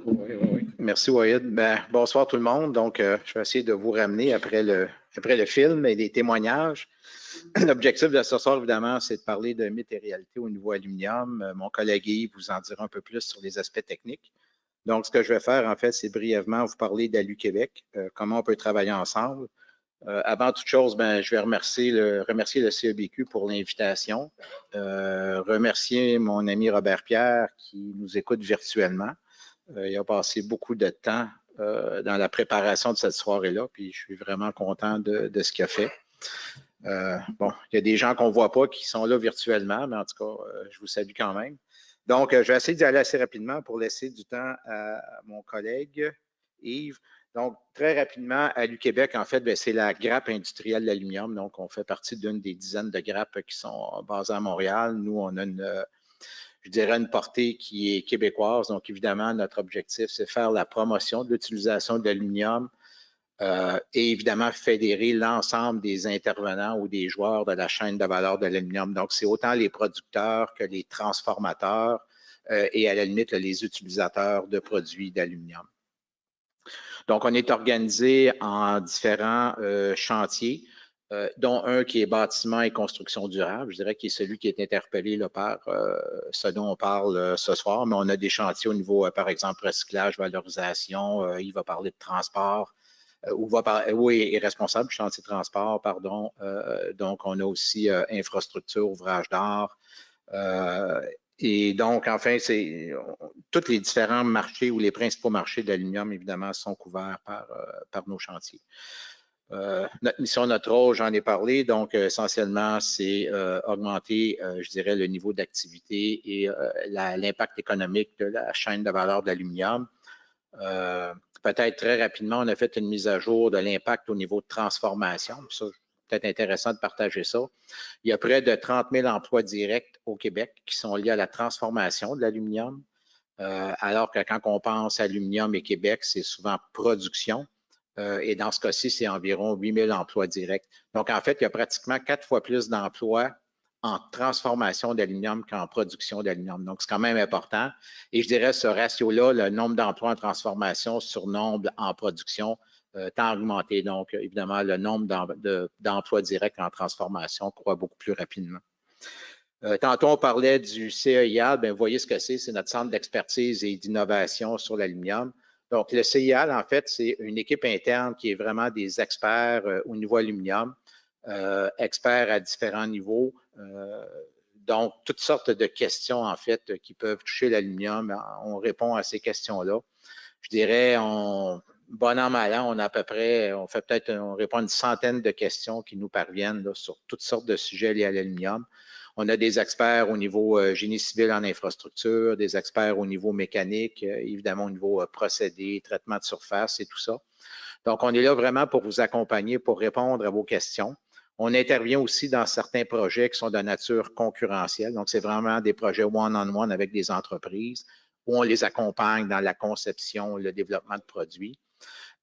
Oui. Merci, Wyatt. Bonsoir tout le monde. Donc, je vais essayer de vous ramener après le film et les témoignages. L'objectif de ce soir, évidemment, c'est de parler de mythes et réalités au niveau aluminium. Mon collègue Yves vous en dira un peu plus sur les aspects techniques. Donc, ce que je vais faire, en fait, c'est brièvement vous parler d'Alu-Québec, comment on peut travailler ensemble. Avant toute chose, je vais remercier le CEBQ pour l'invitation, remercier mon ami Robert Pierre qui nous écoute virtuellement. Il a passé beaucoup de temps dans la préparation de cette soirée-là, puis je suis vraiment content de ce qu'il a fait. Bon, il y a des gens qu'on ne voit pas qui sont là virtuellement, mais en tout cas, je vous salue quand même. Donc, je vais essayer d'y aller assez rapidement pour laisser du temps à mon collègue Yves. Donc, très rapidement, Alu-Québec, en fait, c'est la grappe industrielle de l'aluminium. Donc, on fait partie d'une des dizaines de grappes qui sont basées à Montréal. Nous, on a je dirais, une portée qui est québécoise. Donc, évidemment, notre objectif, c'est faire la promotion de l'utilisation de l'aluminium et évidemment, fédérer l'ensemble des intervenants ou des joueurs de la chaîne de valeur de l'aluminium. Donc, c'est autant les producteurs que les transformateurs et à la limite, les utilisateurs de produits d'aluminium. Donc, on est organisé en différents chantiers, dont un qui est bâtiment et construction durable. Je dirais qu'il est celui qui est interpellé là, par ce dont on parle ce soir, mais on a des chantiers au niveau, par exemple, recyclage, valorisation, il va parler de transport, est responsable du chantier de transport, pardon. Donc, on a aussi infrastructure, ouvrage d'art. Et donc, enfin, tous les différents marchés ou les principaux marchés d'aluminium, évidemment, sont couverts par nos chantiers. Notre mission, notre rôle, j'en ai parlé, donc essentiellement, c'est augmenter, je dirais, le niveau d'activité et l'impact économique de la chaîne de valeur de l'aluminium. Peut-être très rapidement, on a fait une mise à jour de l'impact au niveau de transformation. Ça, peut-être intéressant de partager ça. Il y a près de 30 000 emplois directs au Québec qui sont liés à la transformation de l'aluminium, alors que quand on pense à aluminium et Québec, c'est souvent production. Et dans ce cas-ci, c'est environ 8 000 emplois directs. Donc, en fait, il y a pratiquement 4 fois plus d'emplois en transformation d'aluminium qu'en production d'aluminium. Donc, c'est quand même important. Et je dirais, ce ratio-là, le nombre d'emplois en transformation sur nombre en production, tend à augmenter. Donc, évidemment, le nombre d'emplois directs en transformation croît beaucoup plus rapidement. Tantôt, on parlait du CEIAL. Vous voyez ce que c'est notre centre d'expertise et d'innovation sur l'aluminium. Donc, le CEIAL, en fait, c'est une équipe interne qui est vraiment des experts au niveau aluminium, experts à différents niveaux. Donc, toutes sortes de questions, en fait, qui peuvent toucher l'aluminium. On répond à ces questions-là. Je dirais, bon an, mal an, on a à peu près, on répond à une centaine de questions qui nous parviennent là, sur toutes sortes de sujets liés à l'aluminium. On a des experts au niveau génie civil en infrastructure, des experts au niveau mécanique, évidemment au niveau procédé, traitement de surface et tout ça. Donc, on est là vraiment pour vous accompagner, pour répondre à vos questions. On intervient aussi dans certains projets qui sont de nature concurrentielle. Donc, c'est vraiment des projets one-on-one avec des entreprises où on les accompagne dans la conception, le développement de produits.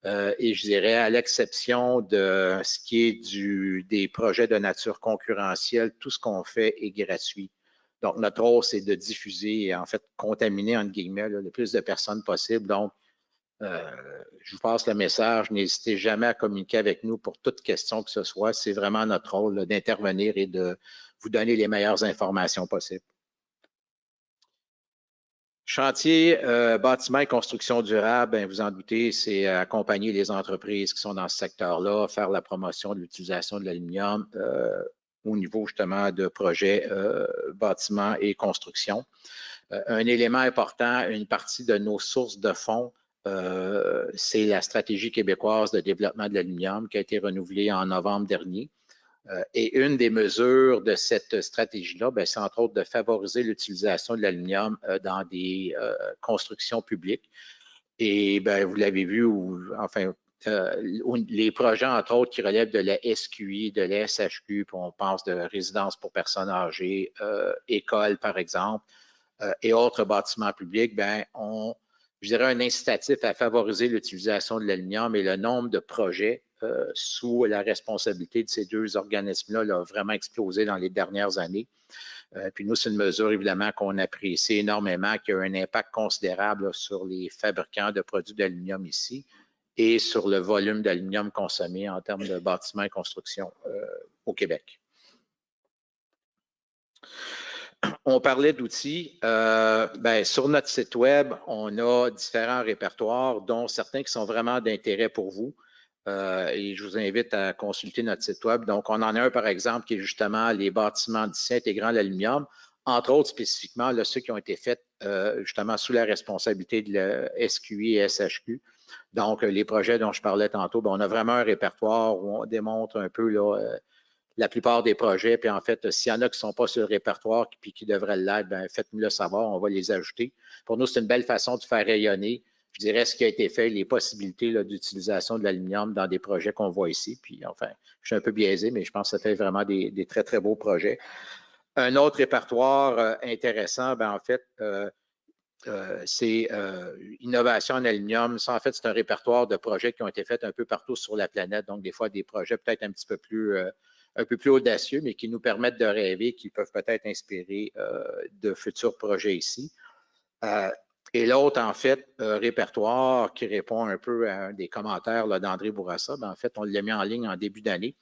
Et je dirais, à l'exception de ce qui est des projets de nature concurrentielle, tout ce qu'on fait est gratuit. Donc, notre rôle, c'est de diffuser et en fait contaminer, entre guillemets, là, le plus de personnes possible. Donc, je vous passe le message, n'hésitez jamais à communiquer avec nous pour toute question que ce soit. C'est vraiment notre rôle d'intervenir et de vous donner les meilleures informations possibles. Chantier, bâtiment et construction durable, vous en doutez, c'est accompagner les entreprises qui sont dans ce secteur-là, faire la promotion de l'utilisation de l'aluminium au niveau justement de projets bâtiment et construction. Un élément important, une partie de nos sources de fonds, c'est la stratégie québécoise de développement de l'aluminium qui a été renouvelée en novembre dernier. Et une des mesures de cette stratégie-là, c'est entre autres de favoriser l'utilisation de l'aluminium dans des constructions publiques. Et vous l'avez vu, les projets, entre autres, qui relèvent de la SQI, de la SHQ, puis on pense de résidences pour personnes âgées, écoles, par exemple, et autres bâtiments publics, je dirais un incitatif à favoriser l'utilisation de l'aluminium et le nombre de projets sous la responsabilité de ces deux organismes-là a vraiment explosé dans les dernières années. Puis nous, c'est une mesure évidemment qu'on apprécie énormément, qui a un impact considérable là, sur les fabricants de produits d'aluminium ici et sur le volume d'aluminium consommé en termes de bâtiments et construction au Québec. On parlait d'outils. Sur notre site Web, on a différents répertoires, dont certains qui sont vraiment d'intérêt pour vous. Et je vous invite à consulter notre site Web. Donc, on en a un, par exemple, qui est justement les bâtiments d'ici intégrant l'aluminium, entre autres spécifiquement là, ceux qui ont été faits justement sous la responsabilité de la SQI et SHQ. Donc, les projets dont je parlais tantôt, on a vraiment un répertoire où on démontre un peu là, la plupart des projets. Puis en fait, s'il y en a qui ne sont pas sur le répertoire puis qui devraient l'être, faites-nous le savoir, on va les ajouter. Pour nous, c'est une belle façon de faire rayonner, je dirais, ce qui a été fait, les possibilités d'utilisation de l'aluminium dans des projets qu'on voit ici. Puis enfin, je suis un peu biaisé, mais je pense que ça fait vraiment des très, très beaux projets. Un autre répertoire intéressant, en fait, c'est innovation en aluminium. Ça, en fait, c'est un répertoire de projets qui ont été faits un peu partout sur la planète. Donc, des fois, des projets peut-être un petit peu plus audacieux, mais qui nous permettent de rêver, qui peuvent peut-être inspirer de futurs projets ici. Et l'autre, en fait, répertoire qui répond un peu à des commentaires d'André Bourassa, en fait, on l'a mis en ligne en début d'année.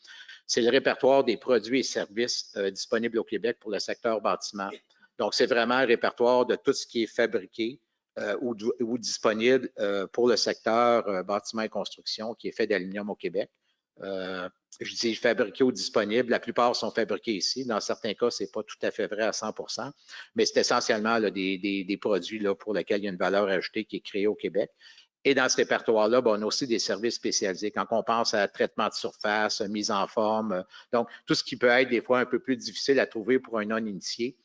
C'est le répertoire des produits et services disponibles au Québec pour le secteur bâtiment. Donc, c'est vraiment un répertoire de tout ce qui est fabriqué ou disponible pour le secteur bâtiment et construction qui est fait d'aluminium au Québec. Je dis fabriqué ou disponible. La plupart sont fabriqués ici. Dans certains cas, ce n'est pas tout à fait vrai à 100%, mais c'est essentiellement là, des produits là, pour lesquels il y a une valeur ajoutée qui est créée au Québec. Et dans ce répertoire-là, on a aussi des services spécialisés. Quand on pense à traitement de surface, mise en forme, donc tout ce qui peut être des fois un peu plus difficile à trouver pour un non-initié,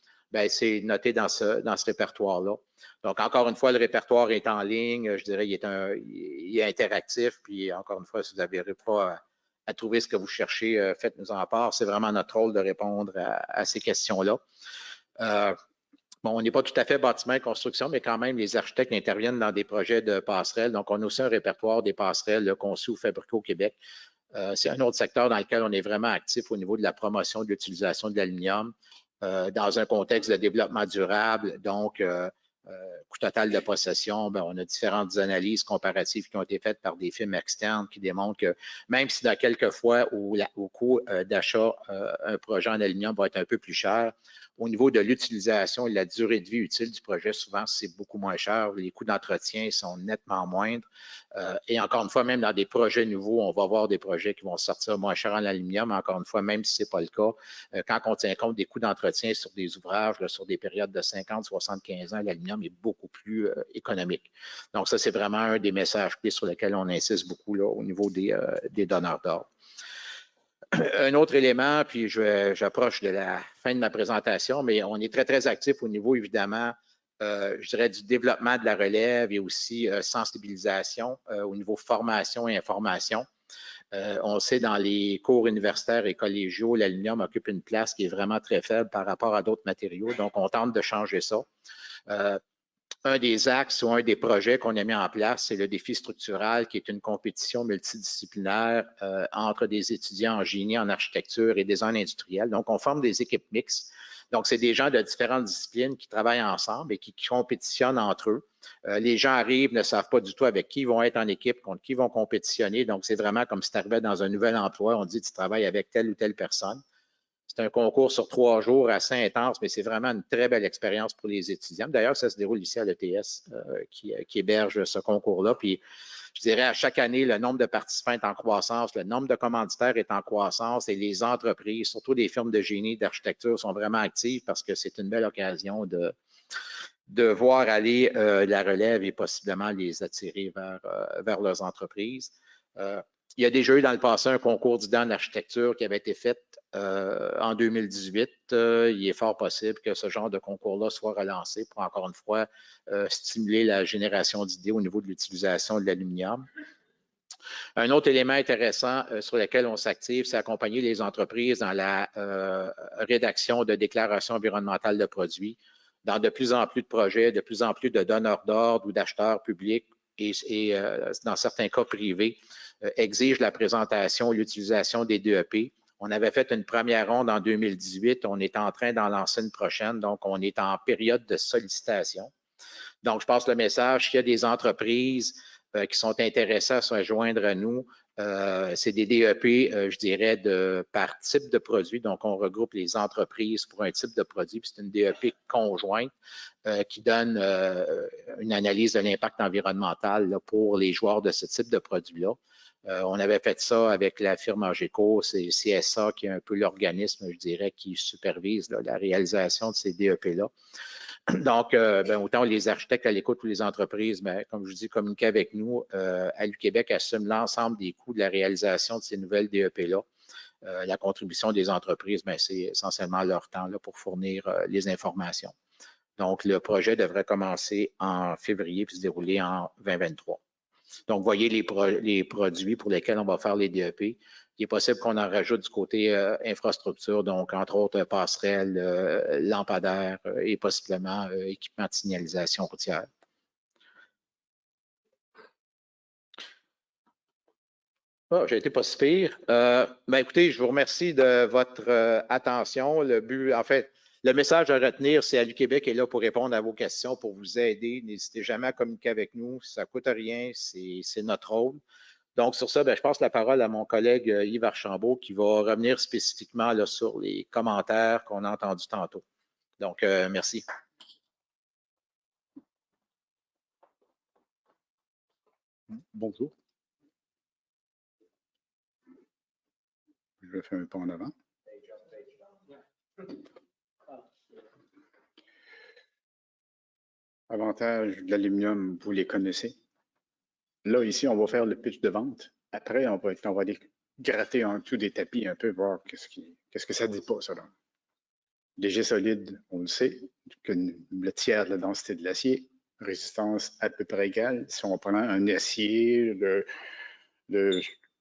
c'est noté dans ce répertoire-là. Donc, encore une fois, le répertoire est en ligne. Je dirais il est interactif. Puis, encore une fois, si vous n'arrivez pas à trouver ce que vous cherchez, faites-nous en part. C'est vraiment notre rôle de répondre à ces questions-là. On n'est pas tout à fait bâtiment et construction, mais quand même, les architectes interviennent dans des projets de passerelles. Donc, on a aussi un répertoire des passerelles conçues ou fabriquées au Québec. C'est un autre secteur dans lequel on est vraiment actif au niveau de la promotion de l'utilisation de l'aluminium dans un contexte de développement durable. Donc, coût total de possession, on a différentes analyses comparatives qui ont été faites par des firmes externes qui démontrent que même si dans quelques fois où au coût d'achat, un projet en aluminium va être un peu plus cher, au niveau de l'utilisation et de la durée de vie utile du projet, souvent, c'est beaucoup moins cher. Les coûts d'entretien sont nettement moindres. Et encore une fois, même dans des projets nouveaux, on va avoir des projets qui vont sortir moins cher en aluminium. Encore une fois, même si ce n'est pas le cas, quand on tient compte des coûts d'entretien sur des ouvrages, là, sur des périodes de 50, 75 ans, l'aluminium est beaucoup plus économique. Donc, ça, c'est vraiment un des messages clés sur lesquels on insiste beaucoup là, au niveau des donneurs d'ordre. Un autre élément, puis j'approche de la fin de ma présentation, mais on est très, très actif au niveau, évidemment, je dirais, du développement de la relève et aussi sensibilisation au niveau formation et information. On sait dans les cours universitaires et collégiaux, l'aluminium occupe une place qui est vraiment très faible par rapport à d'autres matériaux, donc on tente de changer ça. Un des axes ou un des projets qu'on a mis en place, c'est le défi structural, qui est une compétition multidisciplinaire entre des étudiants en génie, en architecture et design industriel. Donc, on forme des équipes mixtes. Donc, c'est des gens de différentes disciplines qui travaillent ensemble et qui compétitionnent entre eux. Les gens arrivent, ne savent pas du tout avec qui ils vont être en équipe, contre qui ils vont compétitionner. Donc, c'est vraiment comme si tu arrivais dans un nouvel emploi, on dit tu travailles avec telle ou telle personne. C'est un concours sur 3 jours assez intense, mais c'est vraiment une très belle expérience pour les étudiants. D'ailleurs, ça se déroule ici à l'ETS qui héberge ce concours-là. Puis, je dirais, à chaque année, le nombre de participants est en croissance, le nombre de commanditaires est en croissance et les entreprises, surtout des firmes de génie, d'architecture, sont vraiment actives parce que c'est une belle occasion de voir aller la relève et possiblement les attirer vers leurs entreprises. Il y a déjà eu dans le passé un concours d'idées en architecture qui avait été fait en 2018. Il est fort possible que ce genre de concours-là soit relancé pour, encore une fois, stimuler la génération d'idées au niveau de l'utilisation de l'aluminium. Un autre élément intéressant sur lequel on s'active, c'est accompagner les entreprises dans la rédaction de déclarations environnementales de produits. Dans de plus en plus de projets, de plus en plus de donneurs d'ordre ou d'acheteurs publics et dans certains cas privés, exigent la présentation et l'utilisation des DEP. On avait fait une première ronde en 2018. On est en train d'en lancer une prochaine. Donc, on est en période de sollicitation. Donc, je passe le message. S'il y a des entreprises qui sont intéressées à se joindre à nous, c'est des DEP, je dirais, par type de produit. Donc, on regroupe les entreprises pour un type de produit. Puis c'est une DEP conjointe qui donne une analyse de l'impact environnemental là, pour les joueurs de ce type de produit-là. On avait fait ça avec la firme AGECO, c'est CSA qui est un peu l'organisme, je dirais, qui supervise là, la réalisation de ces DEP-là. Donc, autant les architectes à l'écoute ou les entreprises, comme je vous dis, communiquent avec nous. ALU-Québec assume l'ensemble des coûts de la réalisation de ces nouvelles DEP-là. La contribution des entreprises, c'est essentiellement leur temps là, pour fournir les informations. Donc, le projet devrait commencer en février puis se dérouler en 2023. Donc, vous voyez les produits pour lesquels on va faire les DEP. Il est possible qu'on en rajoute du côté infrastructure, donc entre autres passerelles, lampadaires et possiblement équipements de signalisation routière. Oh, j'ai été pas si pire. Écoutez, je vous remercie de votre attention. Le but, en fait, le message à retenir, c'est ALU-Québec est là pour répondre à vos questions, pour vous aider. N'hésitez jamais à communiquer avec nous. Ça ne coûte rien, c'est notre rôle. Donc, sur ça, je passe la parole à mon collègue Yves Archambault qui va revenir spécifiquement là, sur les commentaires qu'on a entendus tantôt. Donc, merci. Bonjour. Je vais faire un pas en avant. Avantages de l'aluminium, vous les connaissez. Là, ici, on va faire le pitch de vente. Après, on va aller gratter en dessous des tapis un peu, voir qu'est-ce que ça dit pas, ça. Là. Léger solide, on le sait, que le tiers de la densité de l'acier, résistance à peu près égale. Si on prend un acier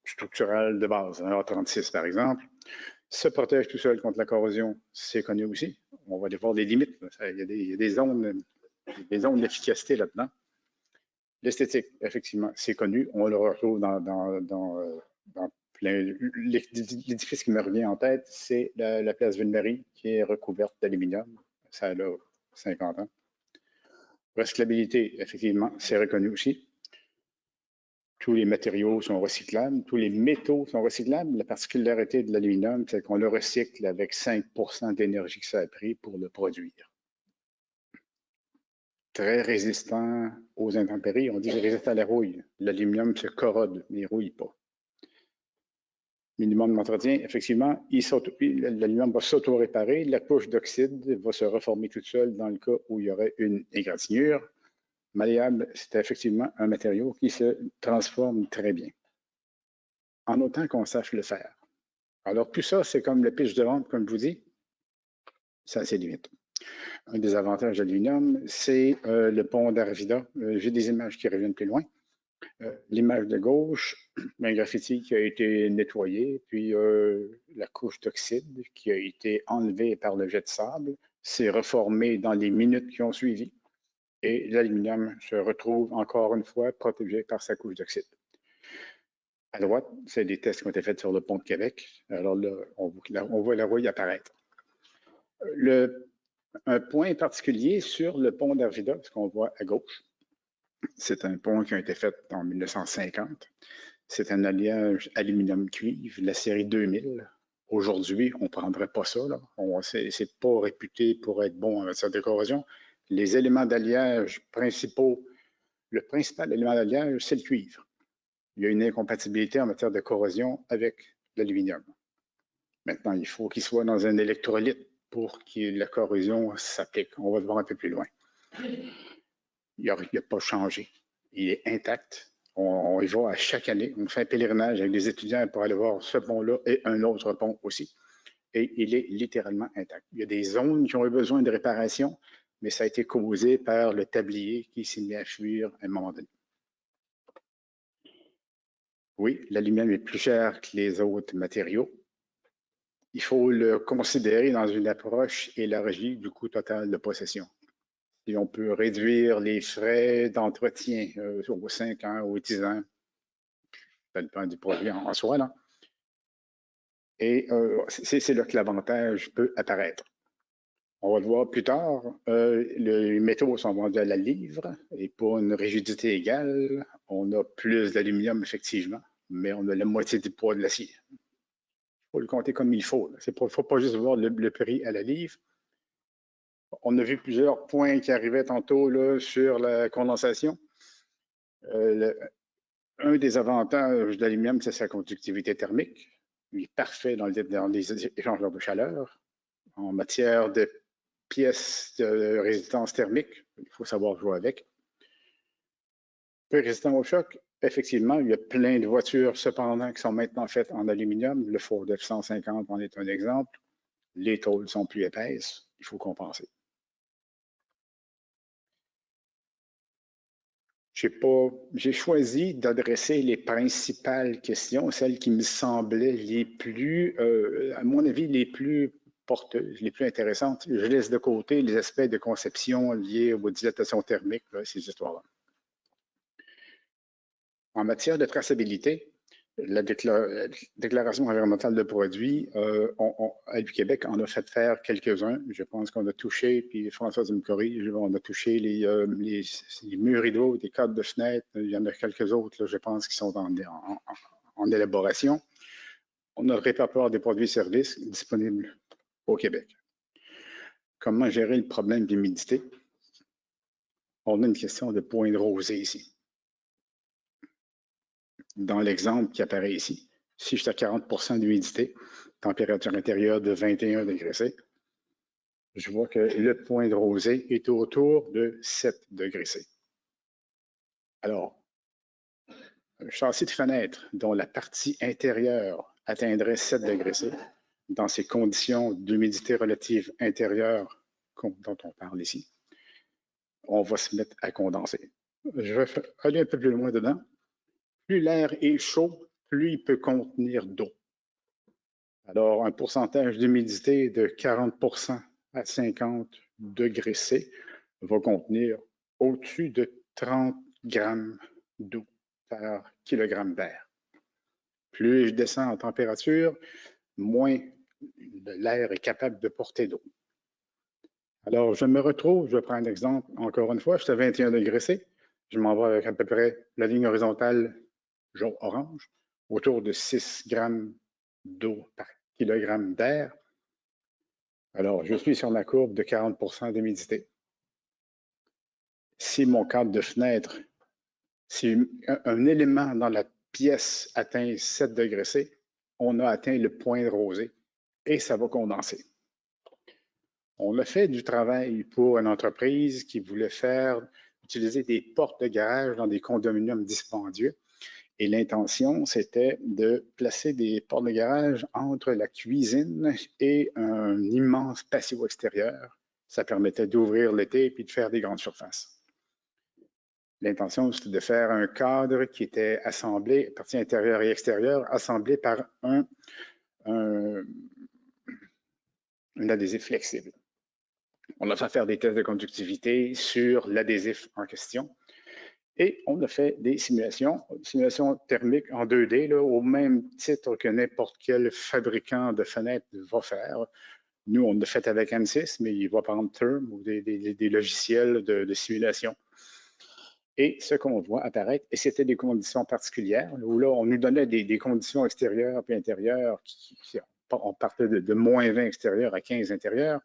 structural de base, un A36 par exemple, se protège tout seul contre la corrosion, c'est connu aussi. On va aller voir les limites. Il y a des zones d'efficacité là-dedans. L'esthétique, effectivement, c'est connu. On le retrouve dans plein. L'édifice qui me revient en tête, c'est la place Ville-Marie qui est recouverte d'aluminium. Ça a 50 ans. Recyclabilité, effectivement, c'est reconnu aussi. Tous les matériaux sont recyclables, tous les métaux sont recyclables. La particularité de l'aluminium, c'est qu'on le recycle avec 5% d'énergie que ça a pris pour le produire. Très résistant aux intempéries. On dit résistant à la rouille. L'aluminium se corrode, mais il ne rouille pas. Minimum d'entretien, effectivement, l'aluminium va s'auto-réparer. La couche d'oxyde va se reformer toute seule dans le cas où il y aurait une égratignure. Malléable, c'est effectivement un matériau qui se transforme très bien, en autant qu'on sache le faire. Alors, tout ça, c'est comme le pitch de vente, comme je vous dis, ça a ses limites. Un des avantages de l'aluminium, c'est le pont d'Arvida. J'ai des images qui reviennent plus loin. L'image de gauche, un graffiti qui a été nettoyé, puis la couche d'oxyde qui a été enlevée par le jet de sable, s'est reformée dans les minutes qui ont suivi. Et l'aluminium se retrouve encore une fois protégé par sa couche d'oxyde. À droite, c'est des tests qui ont été faits sur le pont de Québec. Alors là, on voit la rouille apparaître. Un point particulier sur le pont d'Arvida, ce qu'on voit à gauche, c'est un pont qui a été fait en 1950. C'est un alliage aluminium-cuivre, la série 2000. Aujourd'hui, on ne prendrait pas ça. C'est pas réputé pour être bon en matière de corrosion. Les éléments d'alliage principaux, le principal élément d'alliage, c'est le cuivre. Il y a une incompatibilité en matière de corrosion avec l'aluminium. Maintenant, il faut qu'il soit dans un électrolyte pour que la corrosion s'applique. On va le voir un peu plus loin. Il n'a pas changé. Il est intact. On y va à chaque année. On fait un pèlerinage avec des étudiants pour aller voir ce pont-là et un autre pont aussi. Et il est littéralement intact. Il y a des zones qui ont eu besoin de réparation, mais ça a été causé par le tablier qui s'est mis à fuir à un moment donné. Oui, l'aluminium est plus cher que les autres matériaux. Il faut le considérer dans une approche élargie du coût total de possession. si on peut réduire les frais d'entretien aux 5 ans ou 10 ans, ça dépend du produit en soi, là. Et c'est là que l'avantage peut apparaître. On va le voir plus tard, les métaux sont vendus à la livre et pour une rigidité égale, on a plus d'aluminium effectivement, mais on a la moitié du poids de l'acier. Il faut le compter comme il faut. Il ne faut pas juste voir le prix à la livre. On a vu plusieurs points qui arrivaient tantôt là, sur la condensation. Un des avantages de l'aluminium, c'est sa conductivité thermique. Il est parfait dans les échangeurs de chaleur. En matière de pièces de résistance thermique, il faut savoir jouer avec. Peu résistant au choc, effectivement, il y a plein de voitures cependant qui sont maintenant faites en aluminium. Le Ford F-150 en est un exemple. Les tôles sont plus épaisses, il faut compenser. J'ai choisi d'adresser les principales questions, celles qui me semblaient les plus, à mon avis, les plus porteuses, les plus intéressantes. Je laisse de côté les aspects de conception liés aux dilatations thermiques, là, ces histoires-là. En matière de traçabilité, la déclaration environnementale de produits, à du Québec, on a fait faire quelques-uns. Je pense qu'on a touché, puis Françoise me corrige, on a touché les murs rideaux, des cadres de fenêtres. Il y en a quelques autres, là, je pense, qui sont en élaboration. On a le répertoire des produits et services disponibles au Québec. Comment gérer le problème d'humidité? On a une question de point de rosée ici. Dans l'exemple qui apparaît ici, si je suis à 40 d'humidité, température intérieure de 21 degrés C, je vois que le point de rosée est autour de 7 degrés C. Alors, un châssis de fenêtre dont la partie intérieure atteindrait 7 degrés C, dans ces conditions d'humidité relative intérieure dont on parle ici, on va se mettre à condenser. Je vais aller un peu plus loin dedans. Plus l'air est chaud, plus il peut contenir d'eau. Alors, un pourcentage d'humidité de 40% à 50 degrés C va contenir au-dessus de 30 grammes d'eau par kilogramme d'air. Plus je descends en température, moins l'air est capable de porter d'eau. Alors, je me retrouve, je vais prendre un exemple, encore une fois, je suis à 21 degrés C, je m'en vais avec à peu près la ligne horizontale jaune-orange, autour de 6 grammes d'eau par kilogramme d'air. Alors, je suis sur la courbe de 40% d'humidité. Si mon cadre de fenêtre, si un élément dans la pièce atteint 7 degrés C, on a atteint le point de rosée et ça va condenser. On a fait du travail pour une entreprise qui voulait utiliser des portes de garage dans des condominiums dispendieux. Et l'intention, c'était de placer des portes de garage entre la cuisine et un immense patio extérieur. Ça permettait d'ouvrir l'été et puis de faire des grandes surfaces. L'intention, c'était de faire un cadre qui était assemblé, partie intérieure et extérieure, assemblé par un adhésif flexible. On a fait faire des tests de conductivité sur l'adhésif en question. Et on a fait des simulations thermiques en 2D, là, au même titre que n'importe quel fabricant de fenêtres va faire. Nous, on l'a fait avec ANSYS, mais il va prendre Term ou des logiciels de simulation. Et ce qu'on voit apparaître, et c'était des conditions particulières, où là, on nous donnait des conditions extérieures et intérieures, on partait de moins 20 extérieur à 15 intérieur.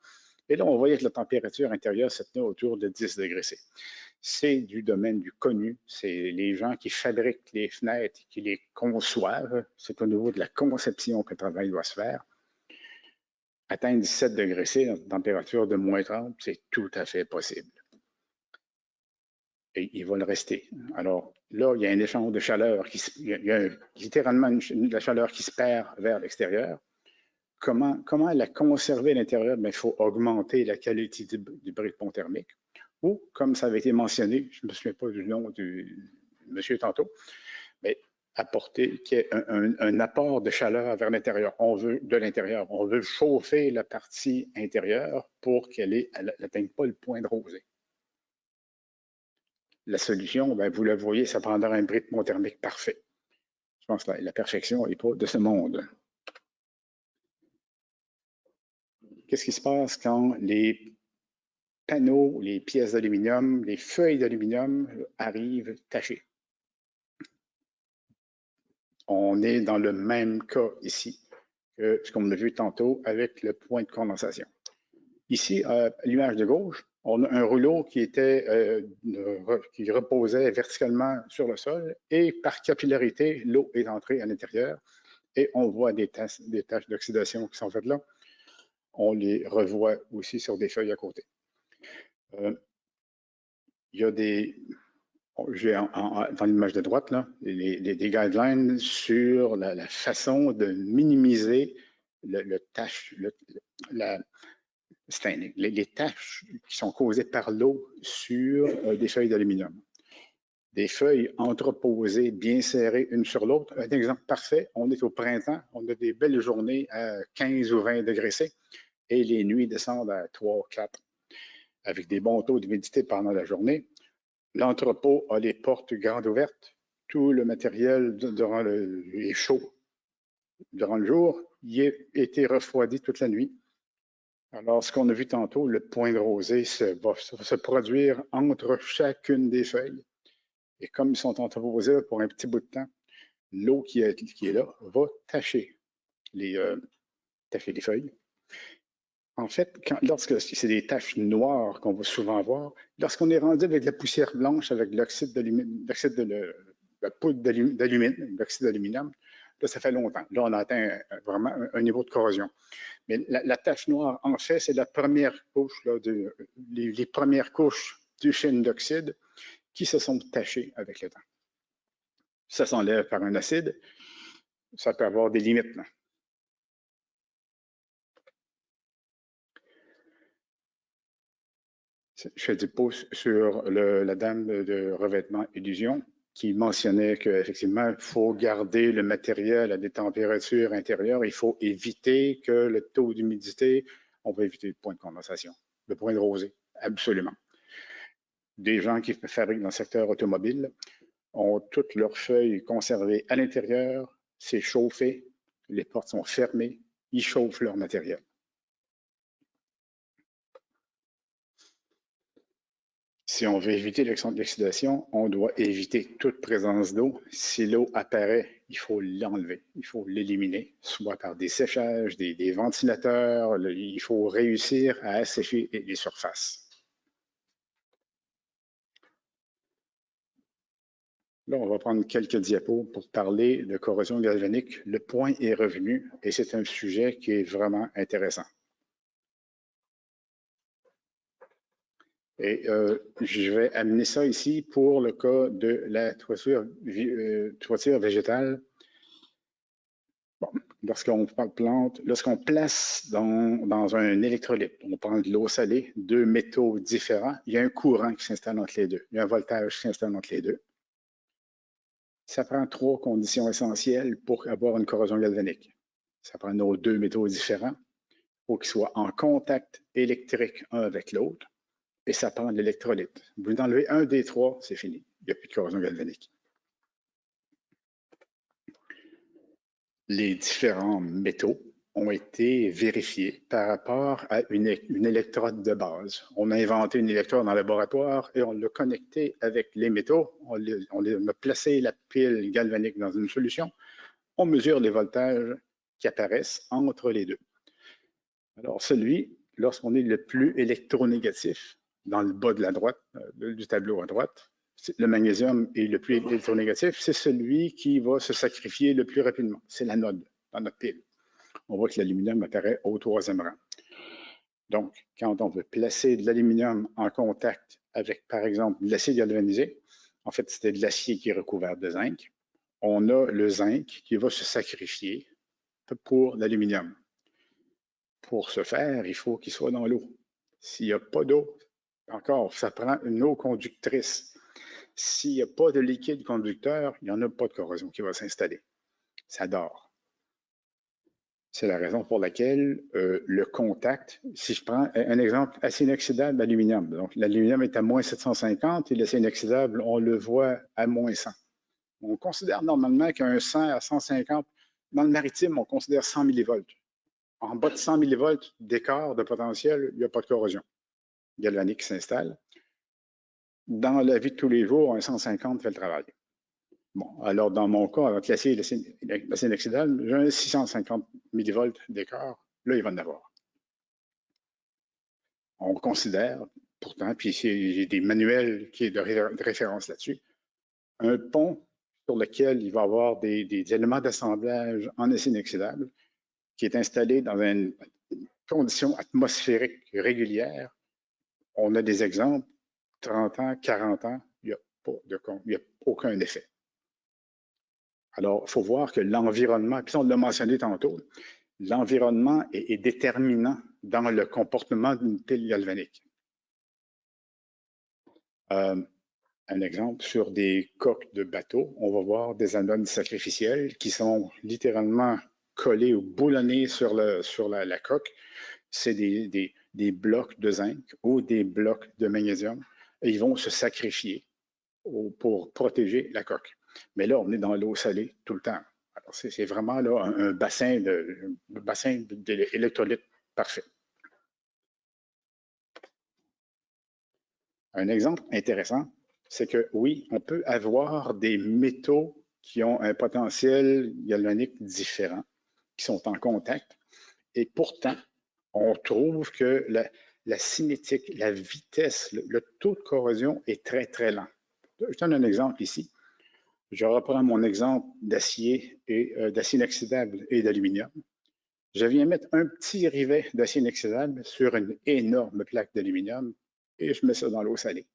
Et là, on voyait que la température intérieure se tenait autour de 10 degrés C. C'est du domaine du connu. C'est les gens qui fabriquent les fenêtres, qui les conçoivent. C'est au niveau de la conception que le travail doit se faire. Atteindre 17 degrés C dans une température de moins 30, c'est tout à fait possible. Et il va le rester. Alors là, il y a un échange de chaleur, il y a littéralement la chaleur qui se perd vers l'extérieur. Comment la conserver à l'intérieur? Il faut augmenter la qualité du bris de pont thermique. Ou, comme ça avait été mentionné, je ne me souviens pas du nom du monsieur tantôt, mais apporter qu'il y ait un apport de chaleur vers l'intérieur. On veut chauffer la partie intérieure pour qu'elle n'atteigne pas le point de rosée. La solution, ben, vous le voyez, ça prendra un bris thermique parfait. Je pense que la perfection n'est pas de ce monde. Qu'est-ce qui se passe quand les panneaux, les pièces d'aluminium, les feuilles d'aluminium arrivent tachées? On est dans le même cas ici que ce qu'on a vu tantôt avec le point de condensation. Ici, à l'image de gauche, on a un rouleau qui reposait verticalement sur le sol et par capillarité, l'eau est entrée à l'intérieur et on voit des taches d'oxydation qui sont faites là. On les revoit aussi sur des feuilles à côté. Il y a j'ai dans l'image de droite, là, des guidelines sur la façon de minimiser les taches qui sont causées par l'eau sur des feuilles d'aluminium. Des feuilles entreposées, bien serrées une sur l'autre. Un exemple parfait, on est au printemps, on a des belles journées à 15 ou 20 degrés C et les nuits descendent à 3 ou 4 avec des bons taux d'humidité pendant la journée. L'entrepôt a les portes grandes ouvertes. Tout le matériel est chaud durant le jour. Il a été refroidi toute la nuit. Alors, ce qu'on a vu tantôt, le point de rosée va se produire entre chacune des feuilles. Et comme ils sont entreposés pour un petit bout de temps, l'eau qui est là va tacher les feuilles. En fait, lorsque c'est des taches noires qu'on va souvent voir, lorsqu'on est rendu avec de la poussière blanche, avec l'oxyde la poudre d'alumine, l'oxyde d'aluminium, là, ça fait longtemps. Là, on a atteint vraiment un niveau de corrosion. Mais la tache noire, en fait, c'est la première couche, là, les premières couches du chaîne d'oxyde qui se sont tachées avec le temps. Ça s'enlève par un acide. Ça peut avoir des limites, là. Je fais du pouce sur la dame de revêtement illusion qui mentionnait qu'effectivement, il faut garder le matériel à des températures intérieures. Il faut éviter que le taux d'humidité, on va éviter le point de condensation, le point de rosée, absolument. Des gens qui fabriquent dans le secteur automobile ont toutes leurs feuilles conservées à l'intérieur, c'est chauffé, les portes sont fermées, ils chauffent leur matériel. Si on veut éviter l'oxydation, on doit éviter toute présence d'eau. Si l'eau apparaît, il faut l'enlever, il faut l'éliminer, soit par des séchages, des ventilateurs. Il faut réussir à assécher les surfaces. Là, on va prendre quelques diapos pour parler de corrosion galvanique. Le point est revenu et c'est un sujet qui est vraiment intéressant. Et je vais amener ça ici pour le cas de la toiture végétale. Bon, lorsqu'on place dans un électrolyte, on prend de l'eau salée, deux métaux différents, il y a un courant qui s'installe entre les deux, il y a un voltage qui s'installe entre les deux. Ça prend trois conditions essentielles pour avoir une corrosion galvanique. Ça prend nos deux métaux différents, il faut qu'ils soient en contact électrique un avec l'autre. Et ça prend de l'électrolyte. Vous enlevez un des trois, c'est fini. Il n'y a plus de corrosion galvanique. Les différents métaux ont été vérifiés par rapport à une électrode de base. On a inventé une électrode en laboratoire et on l'a connectée avec les métaux. On a placé la pile galvanique dans une solution. On mesure les voltages qui apparaissent entre les deux. Alors, lorsqu'on est le plus électronégatif, dans le bas de la droite, du tableau à droite, le magnésium est le plus électronégatif, c'est celui qui va se sacrifier le plus rapidement. C'est l'anode dans notre pile. On voit que l'aluminium apparaît au troisième rang. Donc, quand on veut placer de l'aluminium en contact avec, par exemple, de l'acier galvanisé, en fait, c'était de l'acier qui est recouvert de zinc, on a le zinc qui va se sacrifier pour l'aluminium. Pour ce faire, il faut qu'il soit dans l'eau. S'il n'y a pas d'eau, encore, ça prend une eau conductrice. S'il n'y a pas de liquide conducteur, il n'y en a pas de corrosion qui va s'installer. Ça dort. C'est la raison pour laquelle le contact, si je prends un exemple, acier inoxydable d'aluminium. Donc, l'aluminium est à moins 750 et l'acier inoxydable, on le voit à moins 100. On considère normalement qu'un 100 à 150, dans le maritime, on considère 100 millivolts. En bas de 100 millivolts d'écart de potentiel, il n'y a pas de corrosion galvanique qui s'installe. Dans la vie de tous les jours, un 150 fait le travail. Bon, alors dans mon cas, avec l'acier inoxydable, j'ai un 650 millivolts d'écart. Là, il va en avoir. On considère, pourtant, puis j'ai des manuels qui est de référence là-dessus, un pont sur lequel il va y avoir des éléments d'assemblage en acier inoxydable qui est installé dans une condition atmosphérique régulière. On a des exemples, 30 ans, 40 ans, il n'y a aucun effet. Alors, il faut voir que l'environnement, puis on l'a mentionné tantôt, l'environnement est déterminant dans le comportement d'une pile galvanique. Un exemple, sur des coques de bateau, on va voir des anodes sacrificielles qui sont littéralement collés ou boulonnés sur la coque. C'est des blocs de zinc ou des blocs de magnésium. Et ils vont se sacrifier pour protéger la coque. Mais là, on est dans l'eau salée tout le temps. Alors, c'est vraiment là un bassin d'électrolytes parfait. Un exemple intéressant, c'est que oui, on peut avoir des métaux qui ont un potentiel galvanique différent, qui sont en contact, et pourtant, on trouve que la cinétique, la vitesse, le taux de corrosion est très, très lent. Je donne un exemple ici. Je reprends mon exemple d'acier et d'acier inoxydable et d'aluminium. Je viens mettre un petit rivet d'acier inoxydable sur une énorme plaque d'aluminium et je mets ça dans l'eau salée.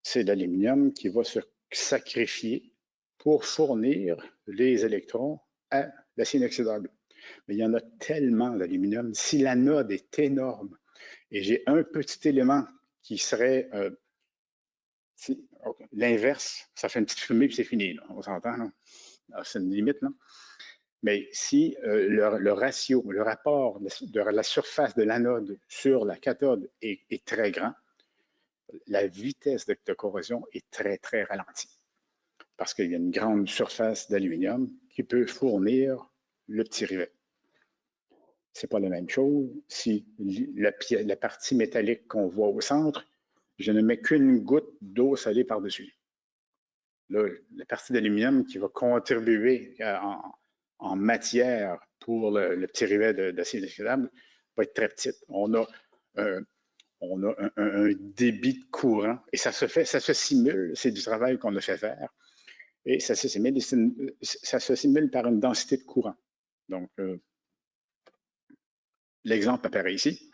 C'est l'aluminium qui va se sacrifier pour fournir les électrons à l'acier inoxydable. Mais il y en a tellement d'aluminium. Si l'anode est énorme et j'ai un petit élément qui serait l'inverse, ça fait une petite fumée puis c'est fini. Là. On s'entend, c'est une limite. Là. Mais si le ratio, le rapport de la surface de l'anode sur la cathode est très grand, la vitesse de corrosion est très, très ralentie. Parce qu'il y a une grande surface d'aluminium qui peut fournir le petit rivet. Ce n'est pas la même chose si la partie métallique qu'on voit au centre, je ne mets qu'une goutte d'eau salée par-dessus. Là, la partie d'aluminium qui va contribuer en matière pour le petit rivet d'acier inoxydable va être très petite. On a un débit de courant et ça se simule, c'est du travail qu'on a fait faire et ça se simule par une densité de courant. Donc, l'exemple apparaît ici.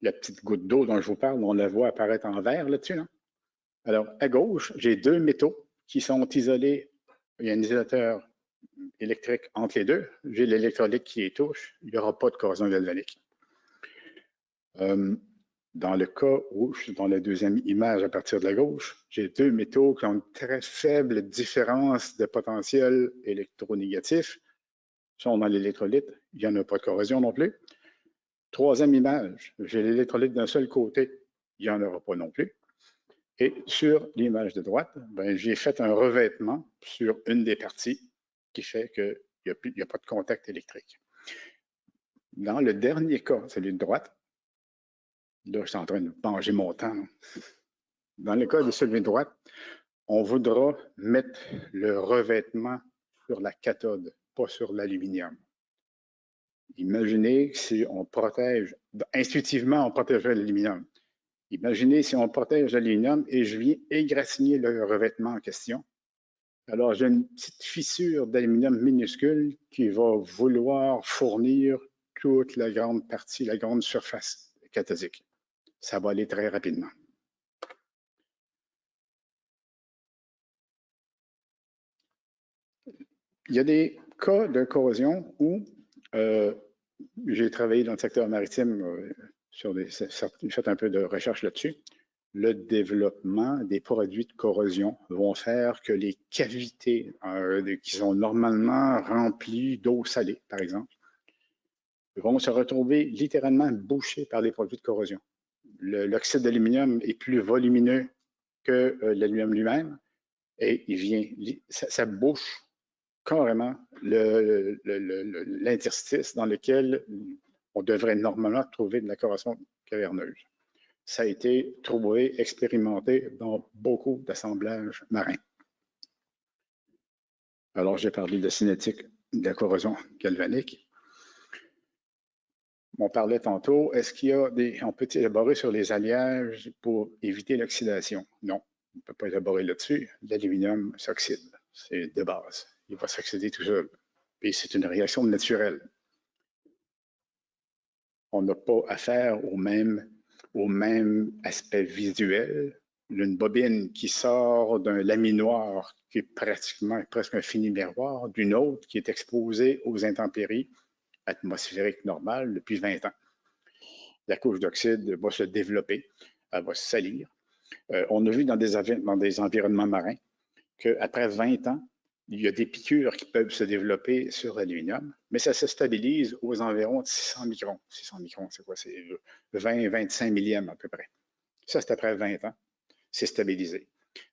La petite goutte d'eau dont je vous parle, on la voit apparaître en vert là-dessus. Là. Alors, à gauche, j'ai deux métaux qui sont isolés. Il y a un isolateur électrique entre les deux. J'ai l'électrolyte qui les touche. Il n'y aura pas de corrosion galvanique. Dans le cas où je suis dans la deuxième image à partir de la gauche, j'ai deux métaux qui ont une très faible différence de potentiel électronégatif. Ils sont dans l'électrolyte. Il n'y en a pas de corrosion non plus. Troisième image, j'ai l'électrolyte d'un seul côté. Il n'y en aura pas non plus. Et sur l'image de droite, j'ai fait un revêtement sur une des parties qui fait qu'il n'y a pas de contact électrique. Dans le dernier cas, celui de droite, là, je suis en train de manger mon temps. Là. Dans le cas de celui de droite, on voudra mettre le revêtement sur la cathode, pas sur l'aluminium. Imaginez si on protège, intuitivement, on protégerait l'aluminium. Imaginez si on protège l'aluminium et je viens égratigner le revêtement en question. Alors, j'ai une petite fissure d'aluminium minuscule qui va vouloir fournir toute la grande partie, la grande surface cathodique. Ça va aller très rapidement. Il y a des cas de corrosion où j'ai travaillé dans le secteur maritime j'ai fait un peu de recherche là-dessus. le développement des produits de corrosion vont faire que les cavités qui sont normalement remplies d'eau salée, par exemple, vont se retrouver littéralement bouchées par les produits de corrosion. L'oxyde d'aluminium est plus volumineux que l'aluminium lui-même et ça bouche carrément l'interstice dans lequel on devrait normalement trouver de la corrosion caverneuse. Ça a été trouvé, expérimenté dans beaucoup d'assemblages marins. Alors, j'ai parlé de cinétique de la corrosion galvanique. On parlait tantôt, est-ce qu'il y a on peut élaborer sur les alliages pour éviter l'oxydation? Non, on ne peut pas élaborer là-dessus. L'aluminium s'oxyde, c'est de base. Il va s'oxyder tout seul. Et c'est une réaction naturelle. On n'a pas affaire au même aspect visuel. Une bobine qui sort d'un laminoir qui est presque un fini miroir, d'une autre qui est exposée aux intempéries atmosphériques normales depuis 20 ans. La couche d'oxyde va se développer, elle va se salir. On a vu dans des environnements marins qu'après 20 ans, il y a des piqûres qui peuvent se développer sur l'aluminium, mais ça se stabilise aux environs de 600 microns. 600 microns, c'est quoi? C'est 20-25 millièmes à peu près. Ça, c'est après 20 ans. C'est stabilisé.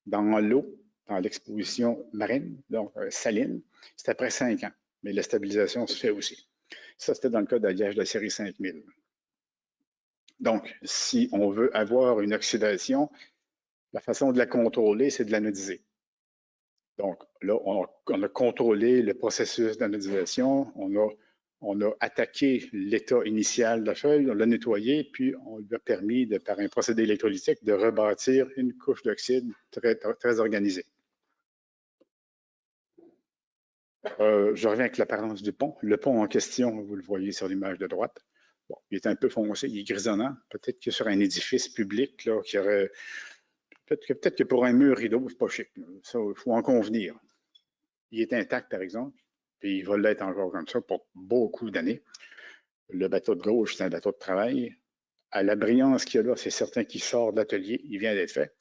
Dans l'eau, dans l'exposition marine, donc saline, c'est après 5 ans. Mais la stabilisation se fait aussi. Ça, c'était dans le cas d'alliage de la série 5000. Donc, si on veut avoir une oxydation, la façon de la contrôler, c'est de l'anodiser. Donc là, on a contrôlé le processus d'anodisation, on a attaqué l'état initial de la feuille, on l'a nettoyé, puis on lui a permis, par un procédé électrolytique, de rebâtir une couche d'oxyde très organisée. Je reviens avec l'apparence du pont. Le pont en question, vous le voyez sur l'image de droite. Bon, il est un peu foncé, il est grisonnant. Peut-être que sur un édifice public, là, qui aurait... Peut-être que pour un mur rideau, c'est pas chic. Ça, il faut en convenir. Il est intact, par exemple, puis il va l'être encore comme ça pour beaucoup d'années. Le bateau de gauche, c'est un bateau de travail. À la brillance qu'il y a là, c'est certain qu'il sort de l'atelier, il vient d'être fait.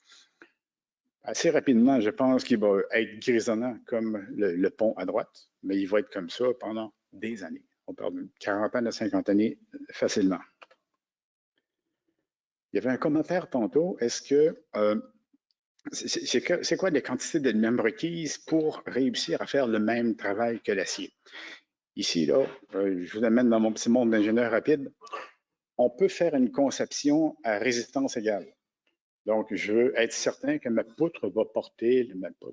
Assez rapidement, je pense qu'il va être grisonnant comme le pont à droite, mais il va être comme ça pendant des années. On parle d'une quarantaine à 50 années facilement. Il y avait un commentaire tantôt. Est-ce que c'est quoi les quantités d'aluminium requises pour réussir à faire le même travail que l'acier? Ici, là, je vous amène dans mon petit monde d'ingénieur rapide. On peut faire une conception à résistance égale. Donc, je veux être certain que ma poutre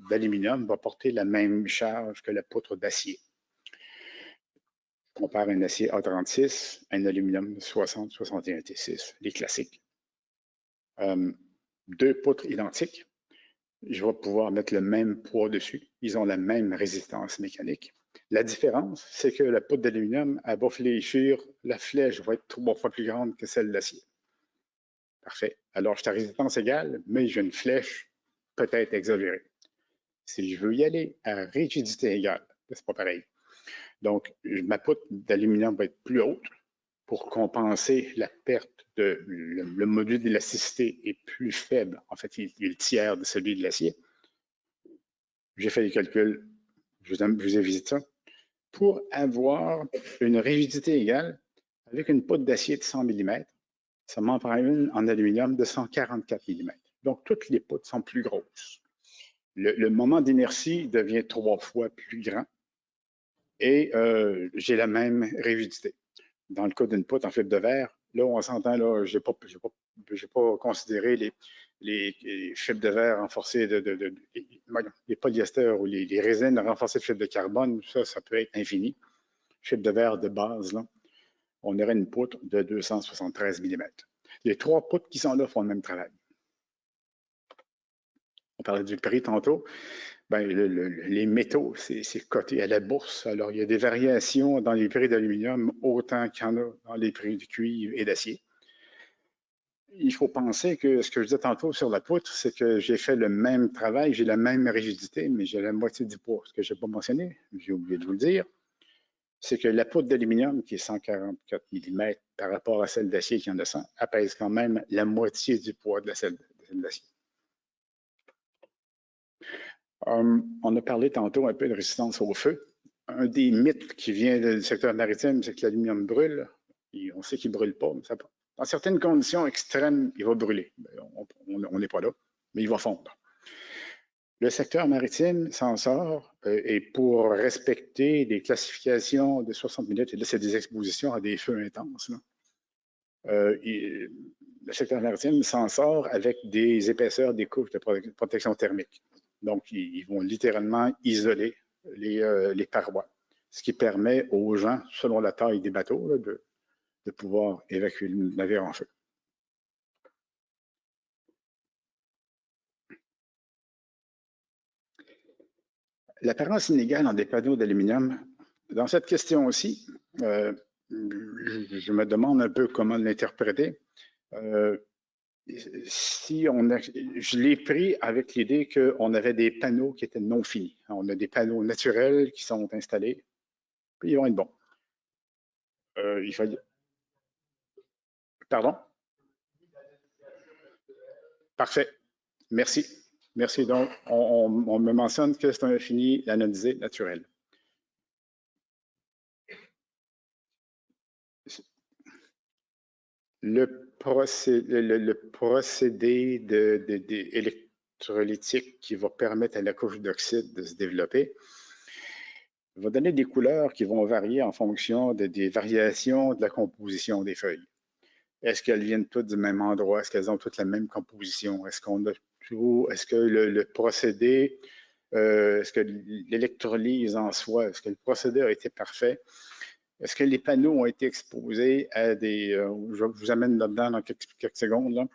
d'aluminium va porter la même charge que la poutre d'acier. Je compare un acier A36 à un aluminium 60-61 T6, les classiques. Deux poutres identiques, je vais pouvoir mettre le même poids dessus. Ils ont la même résistance mécanique. La différence, c'est que la poutre d'aluminium, elle va fléchir, la flèche va être 3 fois plus grande que celle d'acier. Parfait. Alors, je suis à résistance égale, mais j'ai une flèche peut-être exagérée. Si je veux y aller à rigidité égale, c'est pas pareil. Donc, ma poutre d'aluminium va être plus haute pour compenser la perte de le module d'élasticité est plus faible. En fait, il est le tiers de celui de l'acier. J'ai fait les calculs, je vous ai visité ça. Pour avoir une rigidité égale, avec une poutre d'acier de 100 mm, ça m'en prend une en aluminium de 144 mm. Donc, toutes les poutres sont plus grosses. Le moment d'inertie devient 3 fois plus grand et j'ai la même rigidité. Dans le cas d'une poutre en fibre de verre, là, on s'entend, là, je n'ai pas considéré les fibres de verre renforcées, les polyesters ou les résines renforcées de fibres de carbone, ça peut être infini. Fibre de verre de base, là, on aurait une poutre de 273 mm. Les 3 poutres qui sont là font le même travail. On parlait du prix tantôt. Ben, les métaux, c'est coté à la bourse. Alors, il y a des variations dans les prix d'aluminium autant qu'il y en a dans les prix du cuivre et d'acier. Il faut penser que ce que je disais tantôt sur la poutre, c'est que j'ai fait le même travail, j'ai la même rigidité, mais j'ai la moitié du poids. Ce que je n'ai pas mentionné, j'ai oublié de vous le dire, c'est que la poutre d'aluminium, qui est 144 mm par rapport à celle d'acier qui en a 100, elle pèse quand même la moitié du poids de celle de l'acier. On a parlé tantôt un peu de résistance au feu. Un des mythes qui vient du secteur maritime, c'est que l'aluminium brûle. Et on sait qu'il ne brûle pas. Mais dans certaines conditions extrêmes, il va brûler. On n'est pas là, mais il va fondre. Le secteur maritime s'en sort et pour respecter des classifications de 60 minutes, et là, c'est des expositions à des feux intenses. Le secteur maritime s'en sort avec des épaisseurs des couches de protection thermique. Donc, ils vont littéralement isoler les parois, ce qui permet aux gens, selon la taille des bateaux, là, de pouvoir évacuer le navire en feu. L'apparence inégale en des panneaux d'aluminium, dans cette question aussi, je me demande un peu comment l'interpréter. Je l'ai pris avec l'idée qu'on avait des panneaux qui étaient non finis. On a des panneaux naturels qui sont installés, puis ils vont être bons. Pardon? Parfait. Merci. Merci. Donc, on me mentionne que c'est un fini anodisé naturel. Le procédé électrolytique qui va permettre à la couche d'oxyde de se développer va donner des couleurs qui vont varier en fonction des variations de la composition des feuilles. Est-ce qu'elles viennent toutes du même endroit? Est-ce qu'elles ont toutes la même composition? Est-ce que le procédé, est-ce que l'électrolyse en soi, est-ce que le procédé a été parfait? Est-ce que les panneaux ont été exposés à des, je vous amène là-dedans dans quelques secondes, là,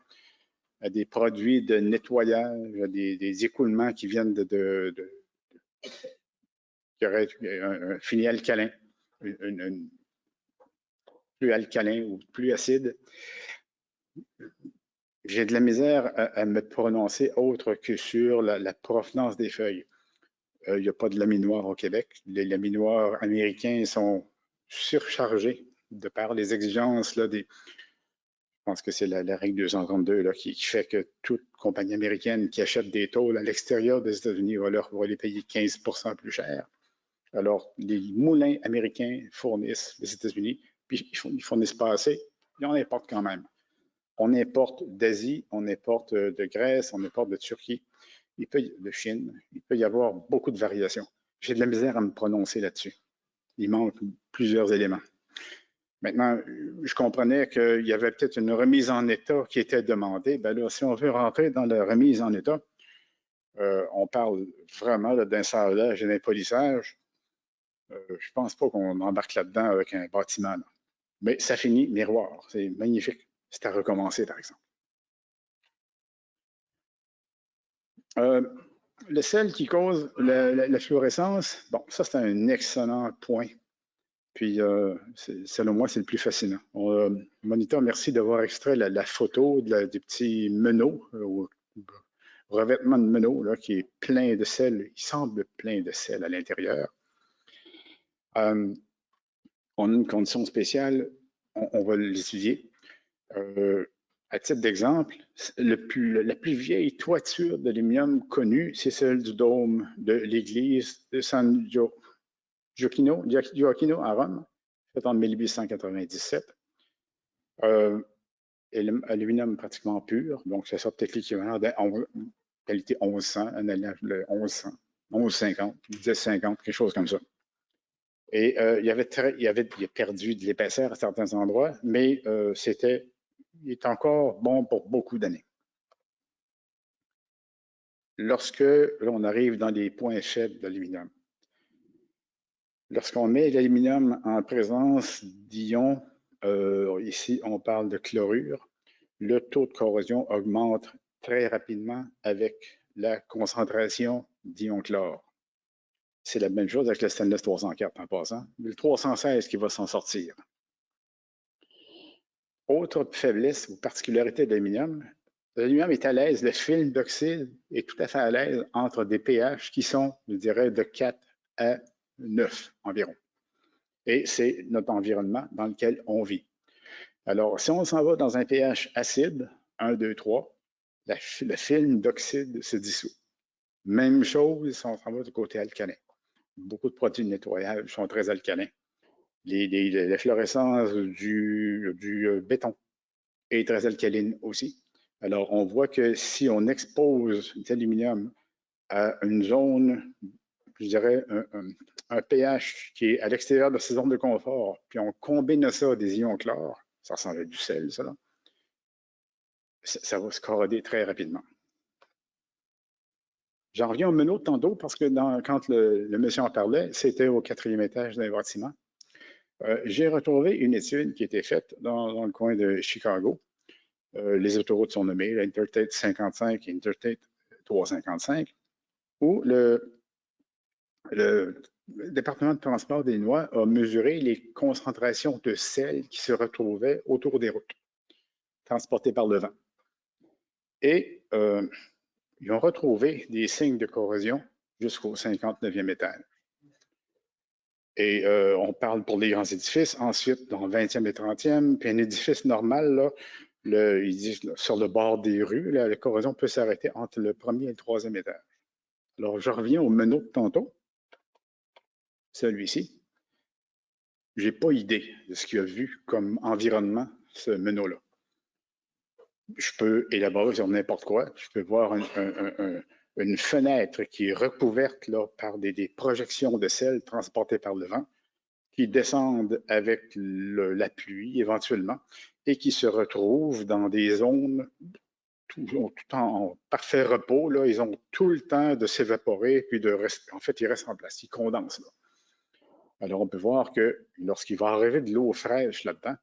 à des produits de nettoyage, à des écoulements qui viennent qui auraient un fini alcalin, plus alcalin ou plus acide. J'ai de la misère à me prononcer autre que sur la provenance des feuilles. Il n'y a pas de laminoir au Québec. Les laminoirs américains sont surchargés de par les exigences là, je pense que c'est la règle 232 là, qui fait que toute compagnie américaine qui achète des tôles à l'extérieur des États-Unis va les payer 15% plus cher. Alors, les moulins américains fournissent les États-Unis, puis ils fournissent pas assez, et on importe quand même. On importe d'Asie, on importe de Grèce, on importe de Turquie, de Chine. Il peut y avoir beaucoup de variations. J'ai de la misère à me prononcer là-dessus. Il manque plusieurs éléments. Maintenant, je comprenais qu'il y avait peut-être une remise en état qui était demandée. Bien là, si on veut rentrer dans la remise en état, on parle vraiment d'un sablage et d'un polissage. Je ne pense pas qu'on embarque là-dedans avec un bâtiment. Là. Mais ça finit miroir. C'est magnifique. C'est à recommencer, par exemple. Le sel qui cause la fluorescence, bon, ça c'est un excellent point. Puis, selon moi, c'est le plus fascinant. Monitor, merci d'avoir extrait la photo des petits meneaux, revêtement de meneaux, là, qui est plein de sel. Il semble plein de sel à l'intérieur. On a une condition spéciale, on va l'étudier. À titre d'exemple, la plus vieille toiture d'aluminium connue, c'est celle du dôme de l'église de San Gioacchino à Rome, faite en 1897. Aluminium pratiquement pur, donc c'est ça peut-être l'équivalent de qualité 1100, un alliage de 1100, 1150, 1050, quelque chose comme ça. Et il a perdu de l'épaisseur à certains endroits, mais il est encore bon pour beaucoup d'années. Lorsque l'on arrive dans les points faibles d'aluminium, lorsqu'on met l'aluminium en présence d'ions, ici on parle de chlorure, le taux de corrosion augmente très rapidement avec la concentration d'ions chlore. C'est la même chose avec le stainless 304 en passant, mais le 316 qui va s'en sortir. Autre faiblesse ou particularité de l'aluminium, l'aluminium est à l'aise, le film d'oxyde est tout à fait à l'aise entre des pH qui sont, je dirais, de 4 à 9 environ. Et c'est notre environnement dans lequel on vit. Alors, si on s'en va dans un pH acide, 1, 2, 3, le film d'oxyde se dissout. Même chose si on s'en va du côté alcalin. Beaucoup de produits de nettoyage sont très alcalins. L'efflorescence du béton est très alcaline aussi. Alors, on voit que si on expose l'aluminium à une zone, je dirais, un pH qui est à l'extérieur de ces zones de confort, puis on combine ça à des ions chlore, ça ressemble à du sel, ça, là. Ça va se corroder très rapidement. J'en reviens au meneau de tantôt parce que quand le monsieur en parlait, c'était au 4e étage d'un bâtiment. J'ai retrouvé une étude qui a été faite dans le coin de Chicago. Les autoroutes sont nommées, l'Interstate 55 et l'Interstate 355, où le département de transport d'Illinois a mesuré les concentrations de sel qui se retrouvaient autour des routes, transportées par le vent. Et ils ont retrouvé des signes de corrosion jusqu'au 59e étage. Et on parle pour les grands édifices, ensuite dans le 20e et 30e, puis un édifice normal, là, ils disent là, sur le bord des rues, là, la corrosion peut s'arrêter entre le 1er et le 3e étage. Alors, je reviens au meneau de tantôt, celui-ci. Je n'ai pas idée de ce qu'il a vu comme environnement, ce meneau-là. Je peux élaborer sur n'importe quoi. Je peux voir une fenêtre qui est recouverte là, par des projections de sel transportées par le vent, qui descendent avec la pluie éventuellement et qui se retrouvent dans des zones tout en parfait repos. Là, ils ont tout le temps de s'évaporer puis de rester. En fait, ils restent en place, ils condensent. Là. Alors, on peut voir que lorsqu'il va arriver de l'eau fraîche là-dedans,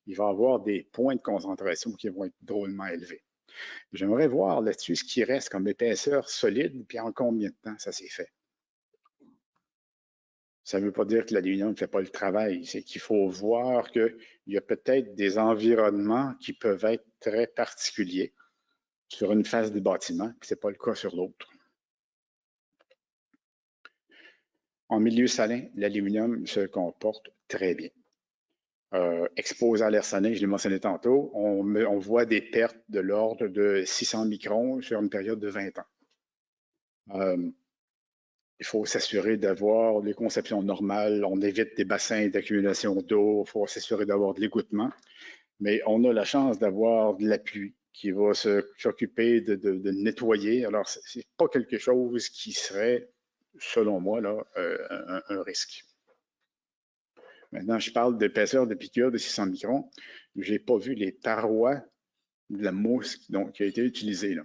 il va y avoir des points de concentration qui vont être drôlement élevés. J'aimerais voir là-dessus ce qui reste comme épaisseur solide, puis en combien de temps ça s'est fait. Ça ne veut pas dire que l'aluminium ne fait pas le travail, c'est qu'il faut voir qu'il y a peut-être des environnements qui peuvent être très particuliers sur une face du bâtiment, puis ce n'est pas le cas sur l'autre. En milieu salin, l'aluminium se comporte très bien. Exposé à l'air salin, je l'ai mentionné tantôt, on voit des pertes de l'ordre de 600 microns sur une période de 20 ans. Il faut s'assurer d'avoir les conceptions normales, on évite des bassins d'accumulation d'eau, il faut s'assurer d'avoir de l'égouttement, mais on a la chance d'avoir de la pluie qui va s'occuper de nettoyer. Alors, ce n'est pas quelque chose qui serait, selon moi, là, un risque. Maintenant, je parle d'épaisseur de piqûre de 600 microns. Je n'ai pas vu les parois de la mousse qui a été utilisée là.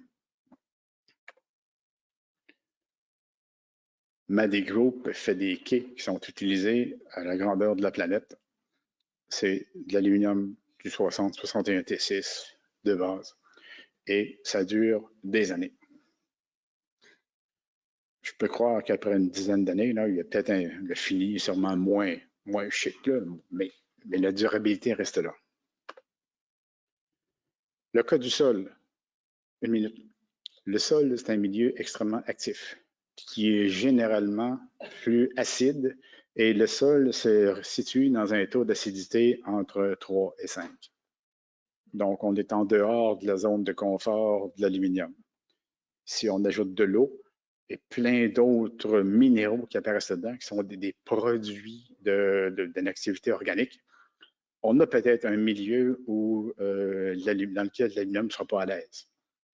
Maddy Group fait des quais qui sont utilisés à la grandeur de la planète. C'est de l'aluminium du 60-61 T6 de base. Et ça dure des années. Je peux croire qu'après une dizaine d'années, il y a peut-être le fini est sûrement moins chic, là, mais la durabilité reste là. Le cas du sol, une minute. Le sol, c'est un milieu extrêmement actif, qui est généralement plus acide, et le sol se situe dans un taux d'acidité entre 3 et 5. Donc, on est en dehors de la zone de confort de l'aluminium. Si on ajoute de l'eau et plein d'autres minéraux qui apparaissent dedans, qui sont des produits d'une activité organique, on a peut-être un milieu où, dans lequel l'aluminium ne sera pas à l'aise.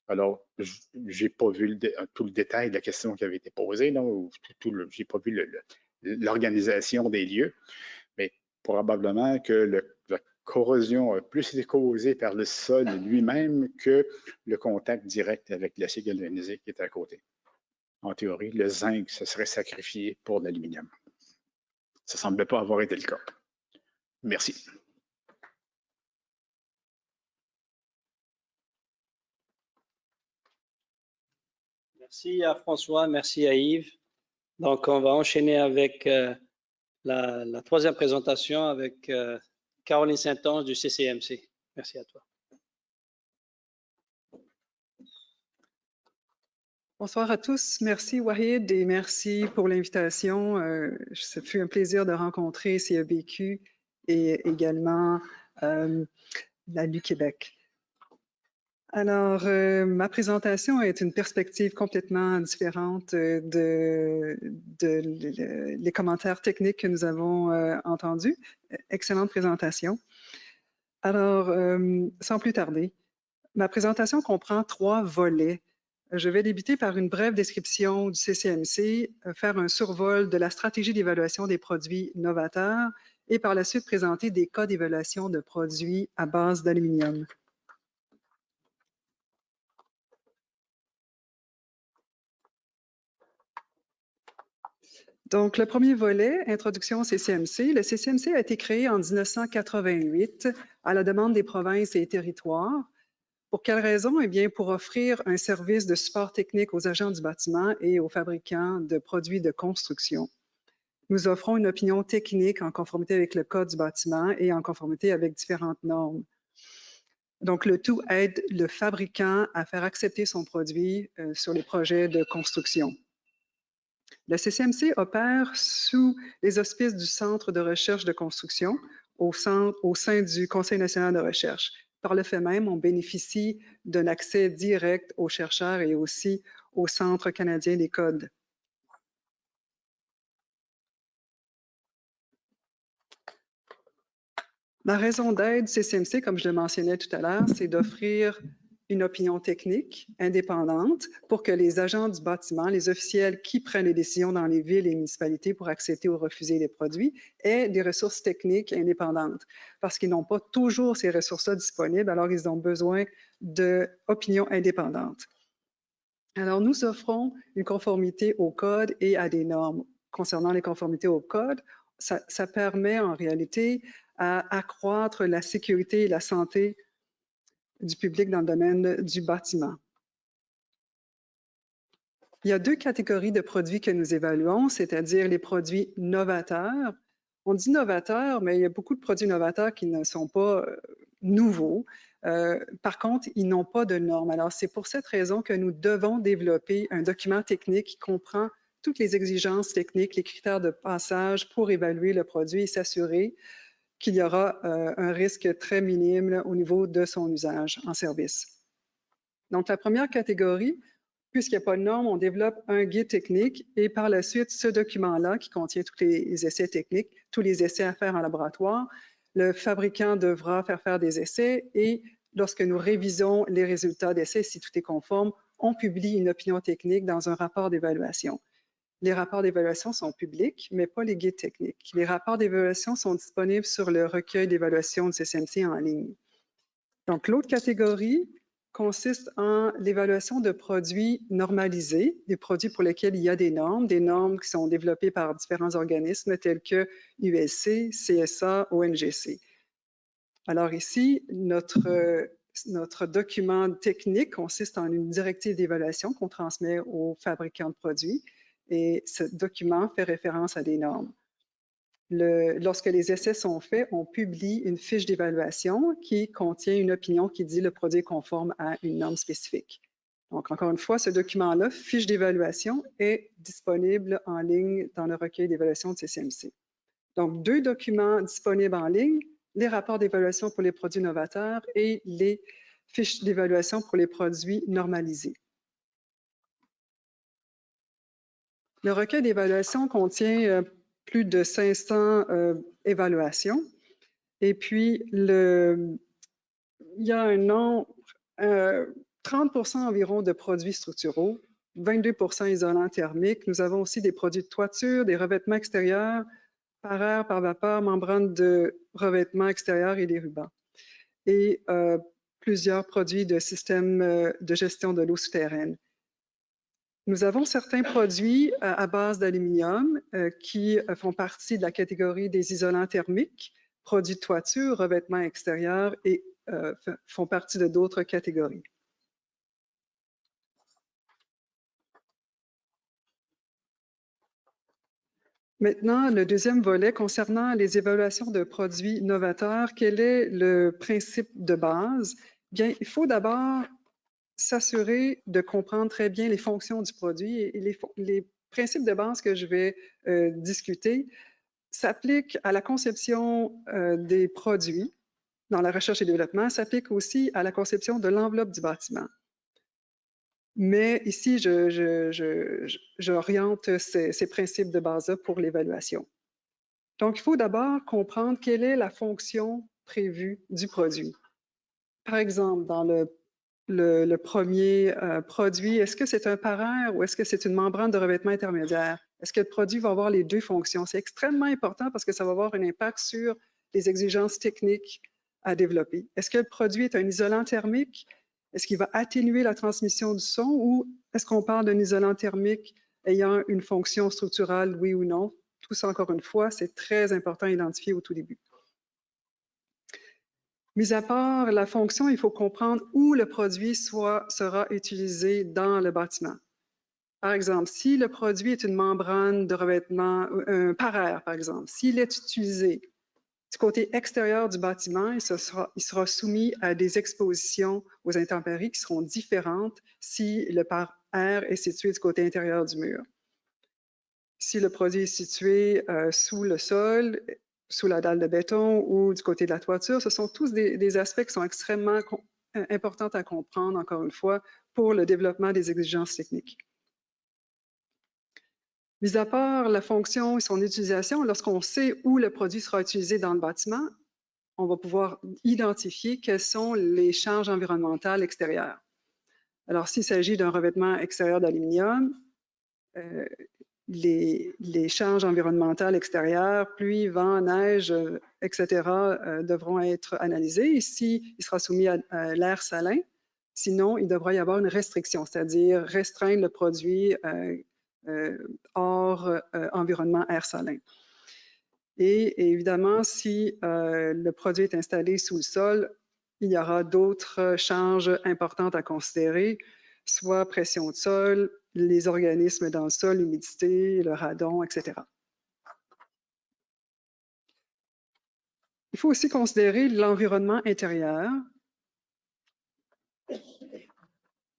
Alors, je n'ai pas vu tout le détail de la question qui avait été posée, je n'ai pas vu l'organisation des lieux, mais probablement que la corrosion a plus été causée par le sol lui-même que le contact direct avec l'acier galvanisé qui est à côté. En théorie, le zinc se serait sacrifié pour l'aluminium. Ça ne semblait pas avoir été le cas. Merci. Merci à François, merci à Yves. Donc, on va enchaîner avec la troisième présentation avec Caroline Saint-Onge du CCMC. Merci à toi. Bonsoir à tous. Merci Wahid et merci pour l'invitation. Ce fut un plaisir de rencontrer CEBQ et également l'ALU Québec. Alors, ma présentation est une perspective complètement différente les commentaires techniques que nous avons entendus. Excellente présentation. Alors, sans plus tarder, ma présentation comprend 3 volets. Je vais débuter par une brève description du CCMC, faire un survol de la stratégie d'évaluation des produits novateurs et par la suite présenter des cas d'évaluation de produits à base d'aluminium. Donc, le premier volet, introduction au CCMC. Le CCMC a été créé en 1988 à la demande des provinces et territoires. Pour quelle raison? Eh bien, pour offrir un service de support technique aux agents du bâtiment et aux fabricants de produits de construction. Nous offrons une opinion technique en conformité avec le Code du bâtiment et en conformité avec différentes normes. Donc, le tout aide le fabricant à faire accepter son produit sur les projets de construction. Le CCMC opère sous les auspices du Centre de recherche de construction au sein du Conseil national de recherche. Par le fait même, on bénéficie d'un accès direct aux chercheurs et aussi au Centre canadien des codes. La raison d'être du CCMC, comme je le mentionnais tout à l'heure, c'est d'offrir une opinion technique indépendante pour que les agents du bâtiment, les officiels qui prennent les décisions dans les villes et municipalités pour accepter ou refuser les produits, aient des ressources techniques indépendantes parce qu'ils n'ont pas toujours ces ressources-là disponibles, alors ils ont besoin d'opinions indépendantes. Alors, nous offrons une conformité au code et à des normes. Concernant les conformités au code, ça permet en réalité à accroître la sécurité et la santé du public dans le domaine du bâtiment. Il y a 2 catégories de produits que nous évaluons, c'est-à-dire les produits novateurs. On dit novateurs, mais il y a beaucoup de produits novateurs qui ne sont pas nouveaux. Par contre, ils n'ont pas de normes. Alors, c'est pour cette raison que nous devons développer un document technique qui comprend toutes les exigences techniques, les critères de passage pour évaluer le produit et s'assurer qu'il y aura un risque très minime au niveau de son usage en service. Donc, la première catégorie, puisqu'il n'y a pas de normes, on développe un guide technique et par la suite, ce document-là qui contient tous les essais techniques, tous les essais à faire en laboratoire, le fabricant devra faire des essais et lorsque nous révisons les résultats d'essais, si tout est conforme, on publie une opinion technique dans un rapport d'évaluation. Les rapports d'évaluation sont publics, mais pas les guides techniques. Les rapports d'évaluation sont disponibles sur le recueil d'évaluation du CCMC en ligne. Donc, l'autre catégorie consiste en l'évaluation de produits normalisés, des produits pour lesquels il y a des normes qui sont développées par différents organismes tels que USC, CSA, ONGC. Alors ici, notre document technique consiste en une directive d'évaluation qu'on transmet aux fabricants de produits et ce document fait référence à des normes. Lorsque les essais sont faits, on publie une fiche d'évaluation qui contient une opinion qui dit le produit est conforme à une norme spécifique. Donc, encore une fois, ce document-là, fiche d'évaluation, est disponible en ligne dans le recueil d'évaluation de CCMC. Donc, 2 documents disponibles en ligne, les rapports d'évaluation pour les produits novateurs et les fiches d'évaluation pour les produits normalisés. Le recueil d'évaluation contient plus de 500 évaluations. Et puis, il y a un nombre, 30% environ de produits structuraux, 22% isolants thermiques. Nous avons aussi des produits de toiture, des revêtements extérieurs, par air, par vapeur, membranes de revêtement extérieur et des rubans. Et plusieurs produits de systèmes de gestion de l'eau souterraine. Nous avons certains produits à base d'aluminium qui font partie de la catégorie des isolants thermiques, produits de toiture, revêtements extérieurs et font partie de d'autres catégories. Maintenant, le deuxième volet concernant les évaluations de produits novateurs, quel est le principe de base? Bien, il faut d'abord s'assurer de comprendre très bien les fonctions du produit et les principes de base que je vais discuter s'appliquent à la conception des produits, dans la recherche et développement s'applique aussi à la conception de l'enveloppe du bâtiment. Mais ici, j'oriente ces principes de base-là pour l'évaluation. Donc, il faut d'abord comprendre quelle est la fonction prévue du produit. Par exemple, dans le premier produit, est-ce que c'est un paraire ou est-ce que c'est une membrane de revêtement intermédiaire? Est-ce que le produit va avoir les deux fonctions? C'est extrêmement important parce que ça va avoir un impact sur les exigences techniques à développer. Est-ce que le produit est un isolant thermique? Est-ce qu'il va atténuer la transmission du son ou est-ce qu'on parle d'un isolant thermique ayant une fonction structurale, oui ou non? Tout ça, encore une fois, c'est très important à identifier au tout début. Mis à part la fonction, il faut comprendre où le produit sera utilisé dans le bâtiment. Par exemple, si le produit est une membrane de revêtement, un paraire, par exemple, s'il est utilisé du côté extérieur du bâtiment, il sera soumis à des expositions aux intempéries qui seront différentes si le paraire est situé du côté intérieur du mur. Si le produit est situé sous le sol, sous la dalle de béton ou du côté de la toiture, ce sont tous des aspects qui sont extrêmement importants à comprendre, encore une fois, pour le développement des exigences techniques. Mis à part la fonction et son utilisation, lorsqu'on sait où le produit sera utilisé dans le bâtiment, on va pouvoir identifier quelles sont les charges environnementales extérieures. Alors, s'il s'agit d'un revêtement extérieur d'aluminium, les charges environnementales extérieures, pluie, vent, neige, etc., devront être analysées. Ici, il sera soumis à l'air salin. Sinon, il devra y avoir une restriction, c'est-à-dire restreindre le produit hors environnement air salin. Et évidemment, si le produit est installé sous le sol, il y aura d'autres charges importantes à considérer, soit pression de sol, les organismes dans le sol, l'humidité, le radon, etc. Il faut aussi considérer l'environnement intérieur,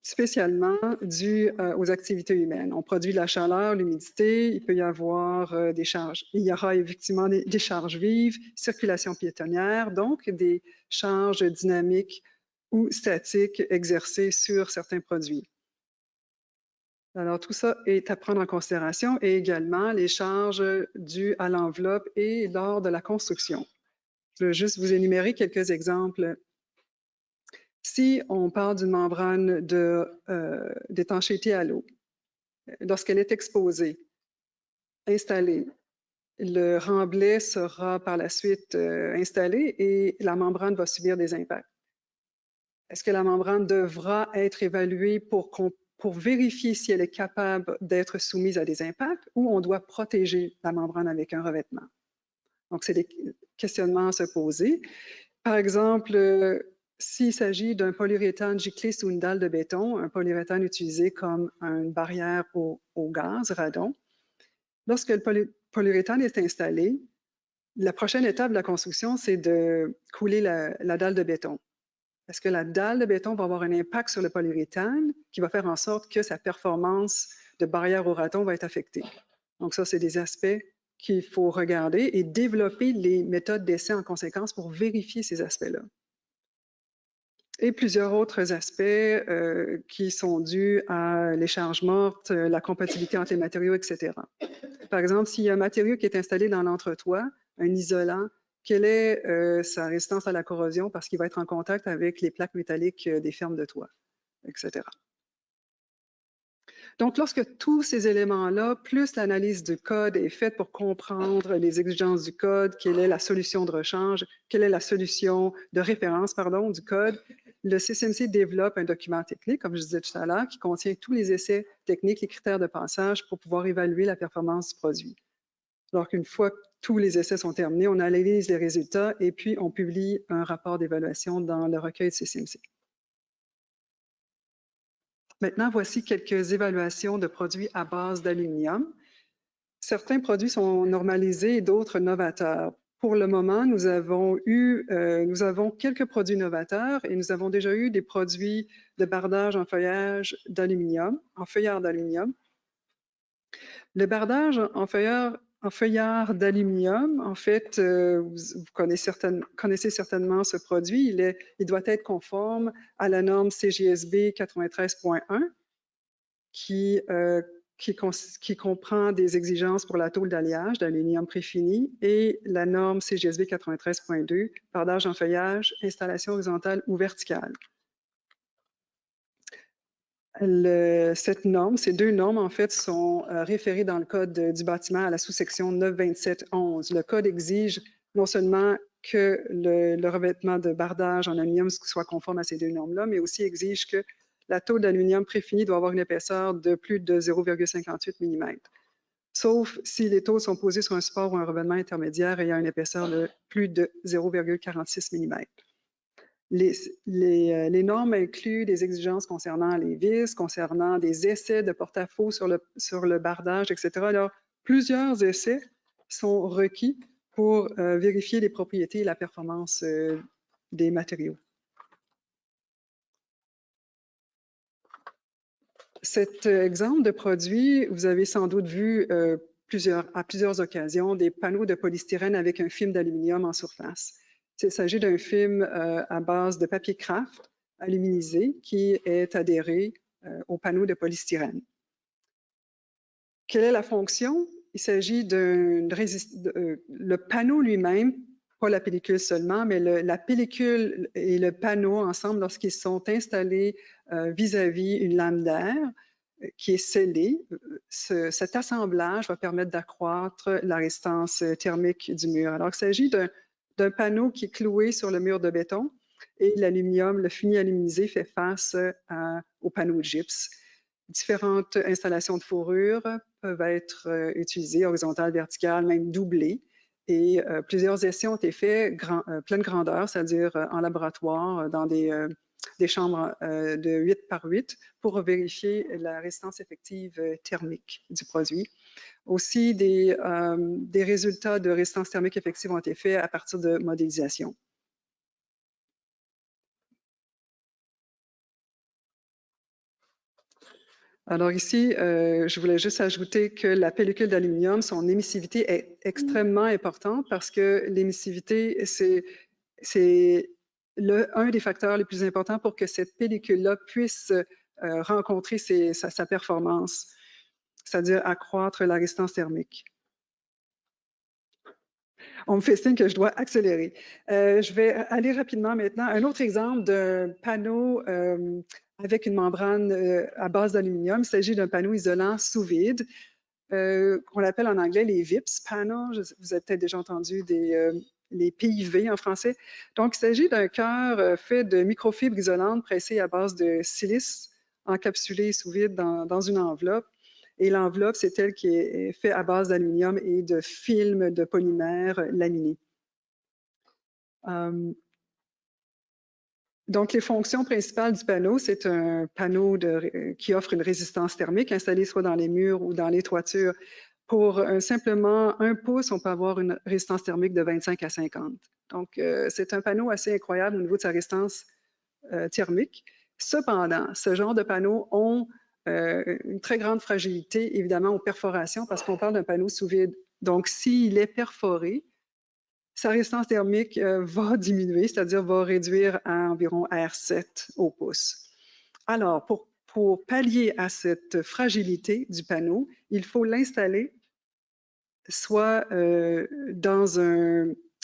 spécialement dû aux activités humaines. On produit de la chaleur, l'humidité, il peut y avoir des charges. Il y aura effectivement des charges vives, circulation piétonnière, donc des charges dynamiques ou statiques exercées sur certains produits. Alors, tout ça est à prendre en considération et également les charges dues à l'enveloppe et lors de la construction. Je veux juste vous énumérer quelques exemples. Si on parle d'une membrane d'étanchéité à l'eau, lorsqu'elle est exposée, installée, le remblai sera par la suite installé et la membrane va subir des impacts. Est-ce que la membrane devra être évaluée pour vérifier si elle est capable d'être soumise à des impacts ou on doit protéger la membrane avec un revêtement? Donc, c'est des questionnements à se poser. Par exemple, s'il s'agit d'un polyuréthane giclé sous une dalle de béton, un polyuréthane utilisé comme une barrière au gaz, radon, lorsque le polyuréthane est installé, la prochaine étape de la construction, c'est de couler la dalle de béton. Parce que la dalle de béton va avoir un impact sur le polyuréthane qui va faire en sorte que sa performance de barrière au radon va être affectée. Donc ça, c'est des aspects qu'il faut regarder et développer les méthodes d'essai en conséquence pour vérifier ces aspects-là. Et plusieurs autres aspects qui sont dus à les charges mortes, la compatibilité entre les matériaux, etc. Par exemple, s'il y a un matériau qui est installé dans l'entretoit, un isolant, quelle est sa résistance à la corrosion parce qu'il va être en contact avec les plaques métalliques des fermes de toit, etc. Donc, lorsque tous ces éléments-là, plus l'analyse du code est faite pour comprendre les exigences du code, quelle est la solution de rechange, quelle est la solution de référence, pardon, du code, le CCMC développe un document technique, comme je disais tout à l'heure, qui contient tous les essais techniques, les critères de passage pour pouvoir évaluer la performance du produit. Alors qu'une fois que tous les essais sont terminés, on analyse les résultats et puis on publie un rapport d'évaluation dans le recueil de CCMC. Maintenant, voici quelques évaluations de produits à base d'aluminium. Certains produits sont normalisés et d'autres novateurs. Pour le moment, nous avons quelques produits novateurs et nous avons déjà eu des produits de bardage en feuillage d'aluminium, en feuillard d'aluminium. Le bardage en en feuillard d'aluminium. En fait, vous connaissez certainement ce produit. Il doit être conforme à la norme CGSB 93.1 qui comprend des exigences pour la tôle d'alliage d'aluminium préfini et la norme CGSB 93.2, bardage en feuillage, installation horizontale ou verticale. Ces deux normes, en fait, sont référées dans le code du bâtiment à la sous-section 927.11. Le code exige non seulement que le revêtement de bardage en aluminium soit conforme à ces deux normes-là, mais aussi exige que la tôle d'aluminium préfinie doit avoir une épaisseur de plus de 0,58 mm. Sauf si les tôles sont posées sur un support ou un revêtement intermédiaire ayant une épaisseur de plus de 0,46 mm. Les normes incluent des exigences concernant les vis, concernant des essais de porte-à-faux sur le bardage, etc. Alors, plusieurs essais sont requis pour vérifier les propriétés et la performance des matériaux. Cet exemple de produit, vous avez sans doute vu à plusieurs occasions des panneaux de polystyrène avec un film d'aluminium en surface. Il s'agit d'un film à base de papier craft aluminisé qui est adhéré au panneau de polystyrène. Quelle est la fonction? Il s'agit le panneau lui-même, pas la pellicule seulement, mais la pellicule et le panneau ensemble, lorsqu'ils sont installés vis-à-vis une lame d'air qui est scellée, cet assemblage va permettre d'accroître la résistance thermique du mur. Alors, il s'agit d'un panneau qui est cloué sur le mur de béton et l'aluminium, le fini aluminisé, fait face au panneau de gypse. Différentes installations de fourrure peuvent être utilisées, horizontales, verticales, même doublées. Et plusieurs essais ont été faits pleine grandeur, c'est-à-dire en laboratoire, dans des chambres de 8 par 8 pour vérifier la résistance effective thermique du produit. Aussi, des résultats de résistance thermique effective ont été faits à partir de modélisation. Alors ici, je voulais juste ajouter que la pellicule d'aluminium, son émissivité est extrêmement importante parce que l'émissivité, c'est un des facteurs les plus importants pour que cette pellicule-là puisse rencontrer sa performance, c'est-à-dire accroître la résistance thermique. On me fait signe que je dois accélérer. Je vais aller rapidement maintenant. Un autre exemple de panneau avec une membrane à base d'aluminium. Il s'agit d'un panneau isolant sous vide, qu'on appelle en anglais les VIPS panels. Vous avez peut-être déjà entendu les PIV en français. Donc, il s'agit d'un cœur fait de microfibres isolantes pressées à base de silice encapsulé sous vide dans une enveloppe. Et l'enveloppe, c'est elle qui est faite à base d'aluminium et de film de polymère laminé. Donc, les fonctions principales du panneau, c'est un panneau qui offre une résistance thermique installée soit dans les murs ou dans les toitures. Pour simplement 1 pouce, on peut avoir une résistance thermique de 25 à 50. Donc, c'est un panneau assez incroyable au niveau de sa résistance thermique. Cependant, ce genre de panneaux ont une très grande fragilité, évidemment, aux perforations, parce qu'on parle d'un panneau sous vide. Donc, s'il est perforé, sa résistance thermique va diminuer, c'est-à-dire va réduire à environ R7 au pouce. Alors, pour pallier à cette fragilité du panneau, il faut l'installer soit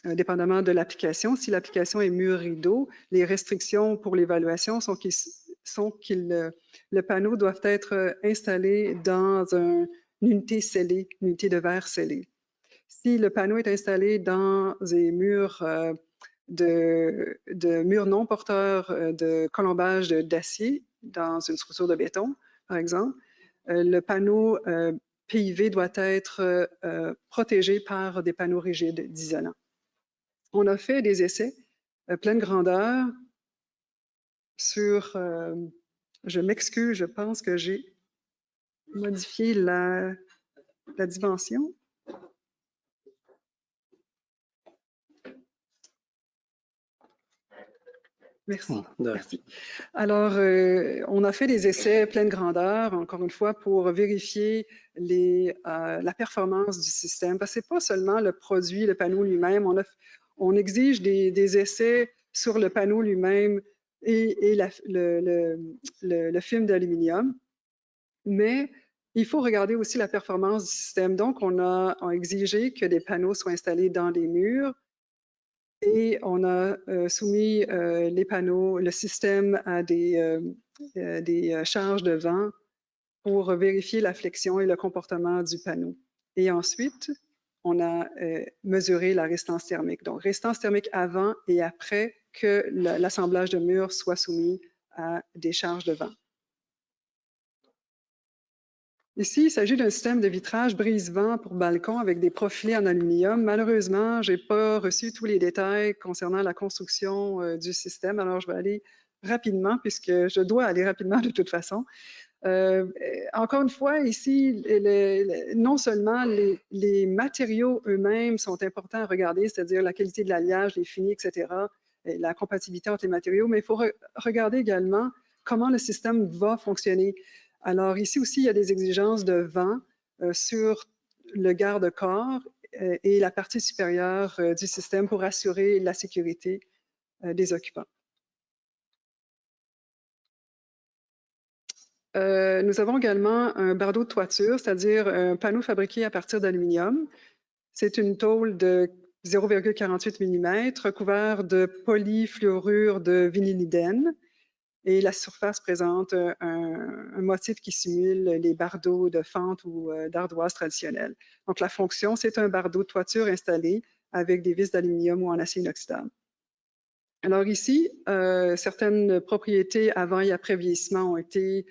dépendamment de l'application. Si l'application est mur rideau, les restrictions pour l'évaluation sont que le panneau doit être installé dans une unité scellée, une unité de verre scellée. Si le panneau est installé dans des murs de murs non porteurs de colombage d'acier, dans une structure de béton, par exemple, le panneau PIV doit être protégé par des panneaux rigides d'isolant. On a fait des essais pleine grandeur sur, je m'excuse, je pense que j'ai modifié la dimension. Merci. De- Merci. Alors, on a fait des essais pleine grandeur, encore une fois, pour vérifier la performance du système. Parce que ce n'est pas seulement le produit, le panneau lui-même. On exige des essais sur le panneau lui-même et le film d'aluminium. Mais il faut regarder aussi la performance du système. Donc, on a exigé que des panneaux soient installés dans des murs et on a soumis les panneaux, le système à des charges de vent pour vérifier la flexion et le comportement du panneau. Et ensuite, on a mesuré la résistance thermique. Donc, résistance thermique avant et après que l'assemblage de murs soit soumis à des charges de vent. Ici, il s'agit d'un système de vitrage brise-vent pour balcon avec des profilés en aluminium. Malheureusement, je n'ai pas reçu tous les détails concernant la construction du système, alors je vais aller rapidement puisque je dois aller rapidement de toute façon. Encore une fois, ici, non seulement les matériaux eux-mêmes sont importants à regarder, c'est-à-dire la qualité de l'alliage, les finis, etc., et la compatibilité entre les matériaux, mais il faut regarder également comment le système va fonctionner. Alors ici aussi, il y a des exigences de vent sur le garde-corps et la partie supérieure du système pour assurer la sécurité des occupants. Nous avons également un bardeau de toiture, c'est-à-dire un panneau fabriqué à partir d'aluminium. C'est une tôle de 0,48 mm recouvert de polyfluorure de vinylidène. Et la surface présente un motif qui simule les bardeaux de fente ou d'ardoise traditionnels. Donc, la fonction, c'est un bardeau de toiture installé avec des vis d'aluminium ou en acier inoxydable. Alors ici, certaines propriétés avant et après vieillissement ont été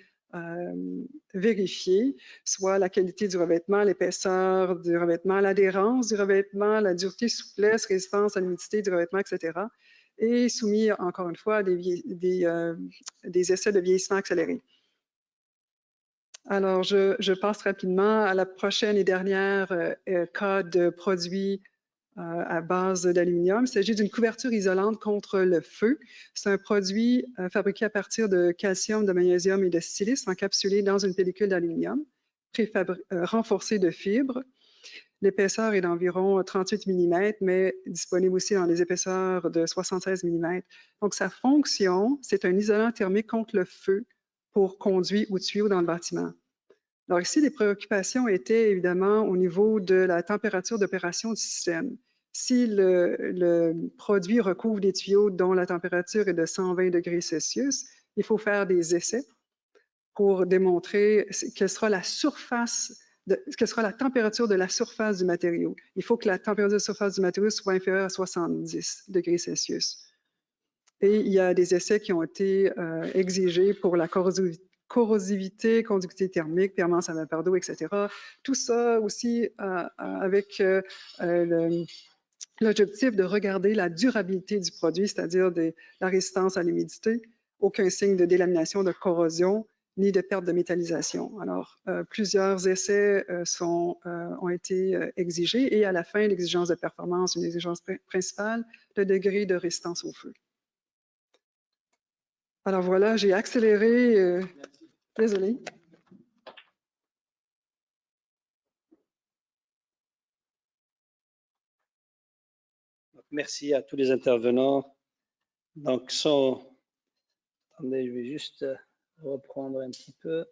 vérifiées, soit la qualité du revêtement, l'épaisseur du revêtement, l'adhérence du revêtement, la dureté, souplesse, résistance à l'humidité du revêtement, etc. Et soumis encore une fois à des essais de vieillissement accéléré. Alors, je passe rapidement à la prochaine et dernière cas de produit à base d'aluminium. Il s'agit d'une couverture isolante contre le feu. C'est un produit fabriqué à partir de calcium, de magnésium et de silice encapsulé dans une pellicule d'aluminium, renforcée de fibres. L'épaisseur est d'environ 38 mm, mais disponible aussi dans les épaisseurs de 76 mm. Donc, sa fonction, c'est un isolant thermique contre le feu pour conduits ou tuyaux dans le bâtiment. Alors ici, les préoccupations étaient évidemment au niveau de la température d'opération du système. Si le produit recouvre des tuyaux dont la température est de 120 degrés Celsius, il faut faire des essais pour démontrer quelle sera la température de la surface du matériau. Il faut que la température de surface du matériau soit inférieure à 70 degrés Celsius. Et il y a des essais qui ont été exigés pour la corrosivité, conductivité thermique, permanence à vapeur d'eau, etc. Tout ça aussi avec l'objectif de regarder la durabilité du produit, c'est-à-dire la résistance à l'humidité, aucun signe de délamination, de corrosion, ni de perte de métallisation. Alors, plusieurs essais ont été exigés et à la fin, l'exigence de performance, une exigence principale, le degré de résistance au feu. Alors voilà, j'ai accéléré. Désolée. Merci à tous les intervenants. Donc, attendez, je vais juste reprendre un petit peu.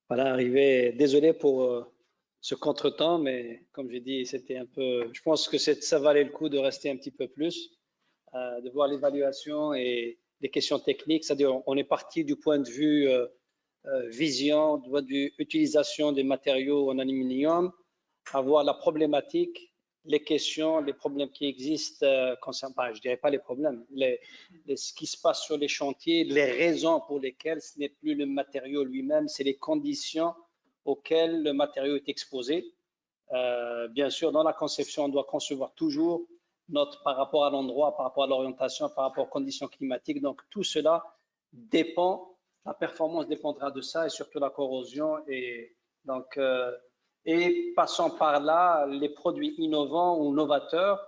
Voilà, arrivé. Désolé pour ce contretemps, mais comme j'ai dit, c'était un peu. Je pense que ça valait le coup de rester un petit peu plus, de voir l'évaluation et les questions techniques. C'est-à-dire, on est parti du point de vue vision, du point de vue utilisation des matériaux en aluminium, à voir la problématique, les questions, les problèmes qui existent concernant, je dirais pas les problèmes, ce qui se passe sur les chantiers, les raisons pour lesquelles ce n'est plus le matériau lui-même, c'est les conditions auxquelles le matériau est exposé. Bien sûr, dans la conception, on doit concevoir toujours par rapport à l'endroit, par rapport à l'orientation, par rapport aux conditions climatiques. Donc, tout cela dépend, la performance dépendra de ça et surtout la corrosion. Et donc, Et passant par là, les produits innovants ou novateurs,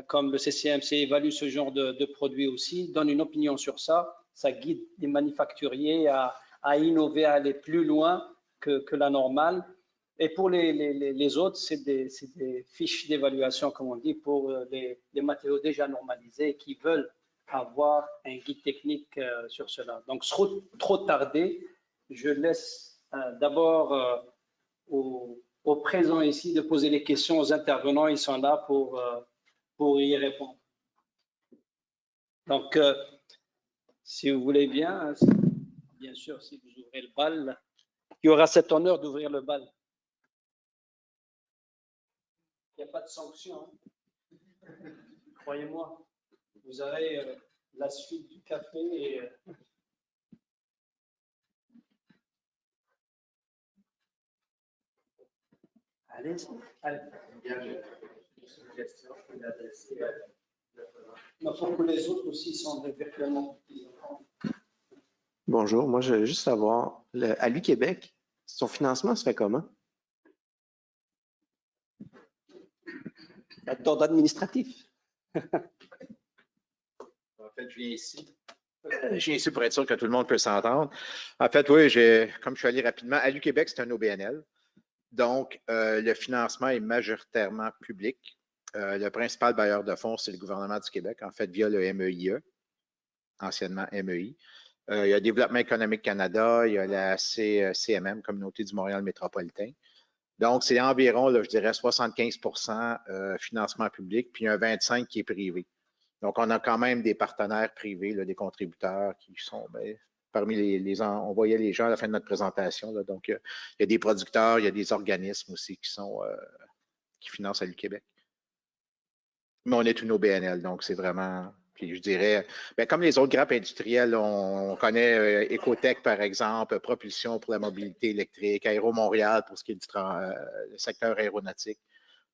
comme le CCMC évalue ce genre de produits aussi, donne une opinion sur ça. Ça guide les manufacturiers à innover, à aller plus loin que la normale. Et pour les autres, c'est des fiches d'évaluation, comme on dit, pour les matériaux déjà normalisés qui veulent avoir un guide technique sur cela. Donc, trop tardé, je laisse d'abord aux présents ici de poser les questions aux intervenants. Ils sont là pour y répondre. Donc, si vous voulez bien sûr, si vous ouvrez le bal, il y aura cet honneur d'ouvrir le bal. Il n'y a pas de sanction. Hein. Croyez-moi, vous aurez la suite du café et allez. Il faut que les autres aussi sont virtuellement. Bonjour, moi je veux juste savoir, à l'UQuébec, son financement se fait comment? D'ordre administratif. En fait, je viens ici. Je viens ici pour être sûr que tout le monde peut s'entendre. En fait, oui, comme je suis allé rapidement, à l'UQuébec, c'est un OBNL. Donc, le financement est majoritairement public. Le principal bailleur de fonds, c'est le gouvernement du Québec, en fait, via le MEIE, anciennement MEI. Il y a Développement économique Canada, il y a la CMM, Communauté du Montréal métropolitain. Donc, c'est environ, là, je dirais, 75% financement public, puis un 25% qui est privé. Donc, on a quand même des partenaires privés, là, des contributeurs qui sont parmi on voyait les gens à la fin de notre présentation. Là, donc, il y a des producteurs, il y a des organismes aussi qui financent à l'UQuébec. Mais on est une OBNL, donc c'est vraiment, puis je dirais, comme les autres grappes industrielles, on connaît Ecotech, par exemple, Propulsion pour la mobilité électrique, Aéro Montréal pour ce qui est du secteur aéronautique.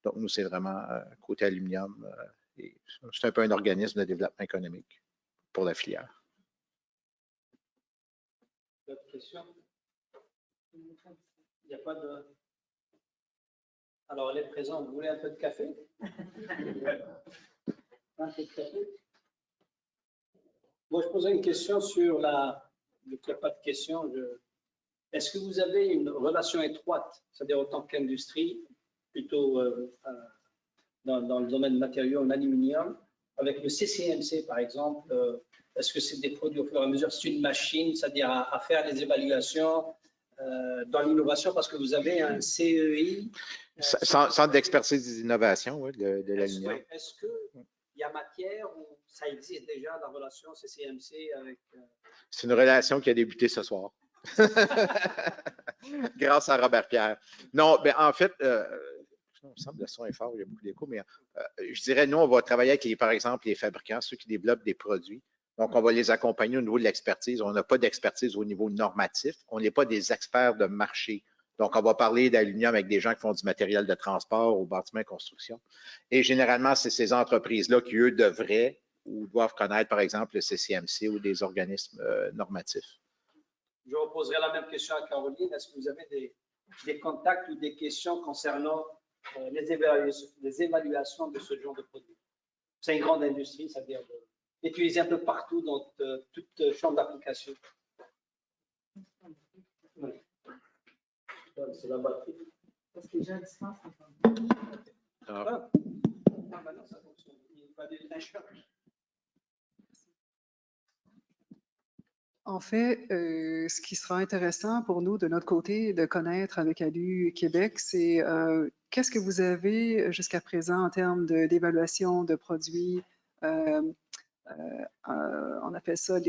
Donc, nous, c'est vraiment côté aluminium. C'est un peu un organisme de développement économique pour la filière. D'autres questions? Il n'y a pas de... Alors, les présents, vous voulez un peu de café? Un peu de café? Moi, je posais une question sur la... Il n'y a pas de question. Est-ce que vous avez une relation étroite, c'est-à-dire en tant qu'industrie, plutôt dans le domaine de matériaux en aluminium, avec le CCMC, par exemple? Est-ce que c'est des produits au fur et à mesure? C'est une machine, c'est-à-dire à faire les évaluations dans l'innovation, parce que vous avez un CEI. Centre d'expertise des innovations, oui, de l'aluminium. Est-ce qu'il y a matière ou ça existe déjà, la relation CCMC avec... C'est une relation qui a débuté ce soir. Grâce à Robert Pierre. Non, mais en fait, il me semble que le son est fort, il y a beaucoup d'écho, mais je dirais, nous, on va travailler avec, par exemple, les fabricants, ceux qui développent des produits. Donc, on va les accompagner au niveau de l'expertise. On n'a pas d'expertise au niveau normatif. On n'est pas des experts de marché. Donc, on va parler d'aluminium avec des gens qui font du matériel de transport ou bâtiment et construction. Et généralement, c'est ces entreprises-là qui, eux, devraient ou doivent connaître, par exemple, le CCMC ou des organismes normatifs. Je reposerai la même question à Caroline. Est-ce que vous avez des contacts ou des questions concernant les évaluations de ce genre de produits? C'est une grande industrie, c'est-à-dire utilisé un peu partout dans toute champ d'application. Oui. C'est la batterie. Parce que j'ai à distance. Ah, maintenant ça fonctionne. Il fallait un charge. En fait, ce qui sera intéressant pour nous de notre côté de connaître avec ALU Québec, c'est qu'est-ce que vous avez jusqu'à présent en termes d'évaluation de produits. On appelle ça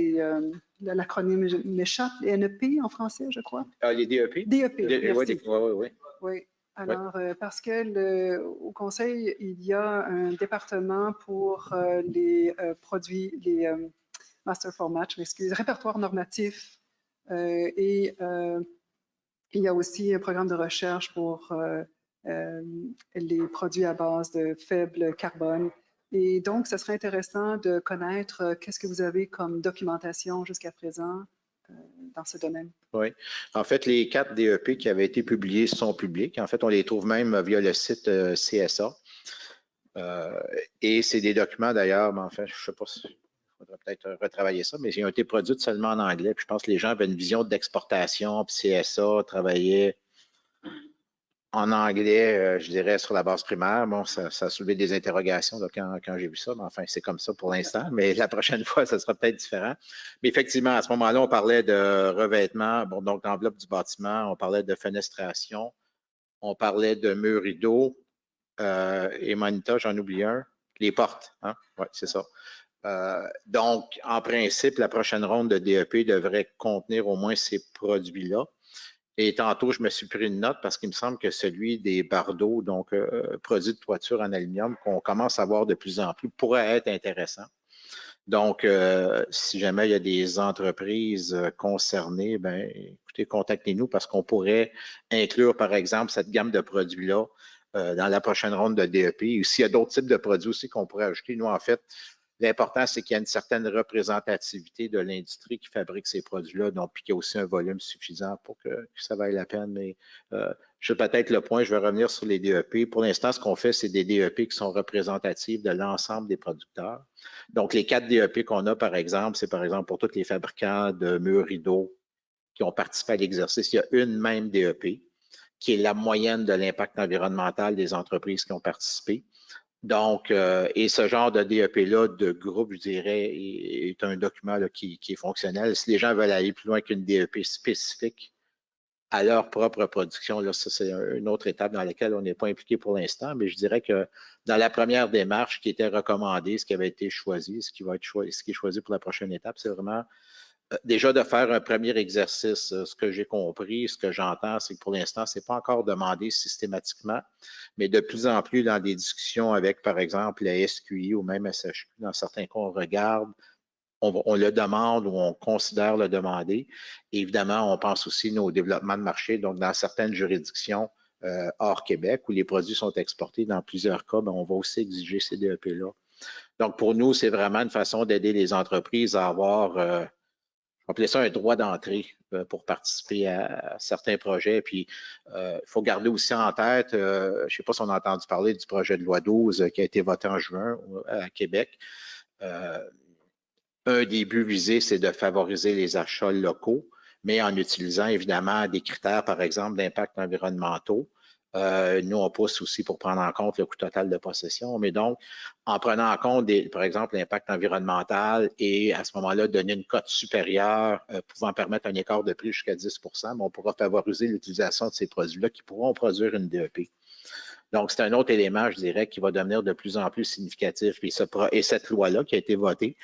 l'acronyme m'échappe, les NEP en français, je crois. Les DEP? DEP, merci. Oui. Alors, parce que au Conseil, il y a un département pour les produits, les Master for Match, répertoire normatif. Et il y a aussi un programme de recherche pour les produits à base de faible carbone. Et donc, ce serait intéressant de connaître qu'est-ce que vous avez comme documentation jusqu'à présent dans ce domaine. Oui. En fait, les 4 DEP qui avaient été publiés sont publics. En fait, on les trouve même via le site CSA. Et c'est des documents d'ailleurs, mais enfin, je ne sais pas si il faudrait peut-être retravailler ça, mais ils ont été produits seulement en anglais. Puis je pense que les gens avaient une vision d'exportation, puis CSA travaillait en anglais, je dirais, sur la base primaire. Bon, ça a soulevé des interrogations là, quand j'ai vu ça, mais enfin, c'est comme ça pour l'instant. Mais la prochaine fois, ça sera peut-être différent. Mais effectivement, à ce moment-là, on parlait de revêtement, bon, donc d'enveloppe du bâtiment, on parlait de fenestration, on parlait de murs rideaux, et Monita, j'en oublie un, les portes, hein? Oui, c'est ça. Donc, en principe, la prochaine ronde de DEP devrait contenir au moins ces produits-là. Et tantôt, je me suis pris une note parce qu'il me semble que celui des bardeaux, donc produits de toiture en aluminium, qu'on commence à voir de plus en plus, pourrait être intéressant. Donc, si jamais il y a des entreprises concernées, ben, écoutez, contactez-nous parce qu'on pourrait inclure, par exemple, cette gamme de produits-là dans la prochaine ronde de DEP. Ou s'il y a d'autres types de produits aussi qu'on pourrait ajouter, nous, en fait, l'important, c'est qu'il y a une certaine représentativité de l'industrie qui fabrique ces produits-là, donc puis qu'il y a aussi un volume suffisant pour que ça vaille la peine. Mais je sais peut-être le point, je vais revenir sur les DEP. Pour l'instant, ce qu'on fait, c'est des DEP qui sont représentatifs de l'ensemble des producteurs. Donc, les 4 DEP qu'on a, par exemple, c'est par exemple pour tous les fabricants de murs rideaux qui ont participé à l'exercice, il y a une même DEP qui est la moyenne de l'impact environnemental des entreprises qui ont participé. Donc, et ce genre de DEP-là, de groupe, je dirais, est un document là, qui est fonctionnel. Si les gens veulent aller plus loin qu'une DEP spécifique à leur propre production, là, ça, c'est une autre étape dans laquelle on n'est pas impliqué pour l'instant, mais je dirais que dans la première démarche qui était recommandée, ce qui avait été choisi, ce qui est choisi pour la prochaine étape, c'est vraiment déjà de faire un premier exercice. Ce que j'ai compris, ce que j'entends, c'est que pour l'instant, ce n'est pas encore demandé systématiquement, mais de plus en plus dans des discussions avec, par exemple, la SQI ou même SHQ, dans certains cas, on regarde, on le demande ou on considère le demander. Et évidemment, on pense aussi au développement de marché, donc dans certaines juridictions hors Québec où les produits sont exportés, dans plusieurs cas, bien, on va aussi exiger ces DEP-là. Donc, pour nous, c'est vraiment une façon d'aider les entreprises à avoir on appelait ça un droit d'entrée pour participer à certains projets. Puis, il faut garder aussi en tête, je ne sais pas si on a entendu parler du projet de loi 12 qui a été voté en juin à Québec. Un des buts visés, c'est de favoriser les achats locaux, mais en utilisant évidemment des critères, par exemple, d'impact environnementaux. Nous, on pousse aussi pour prendre en compte le coût total de possession, mais donc, en prenant en compte, par exemple, l'impact environnemental et à ce moment-là, donner une cote supérieure pouvant permettre un écart de prix jusqu'à 10 mais on pourra favoriser l'utilisation de ces produits-là qui pourront produire une DEP. Donc, c'est un autre élément, je dirais, qui va devenir de plus en plus significatif. Et cette loi-là qui a été votée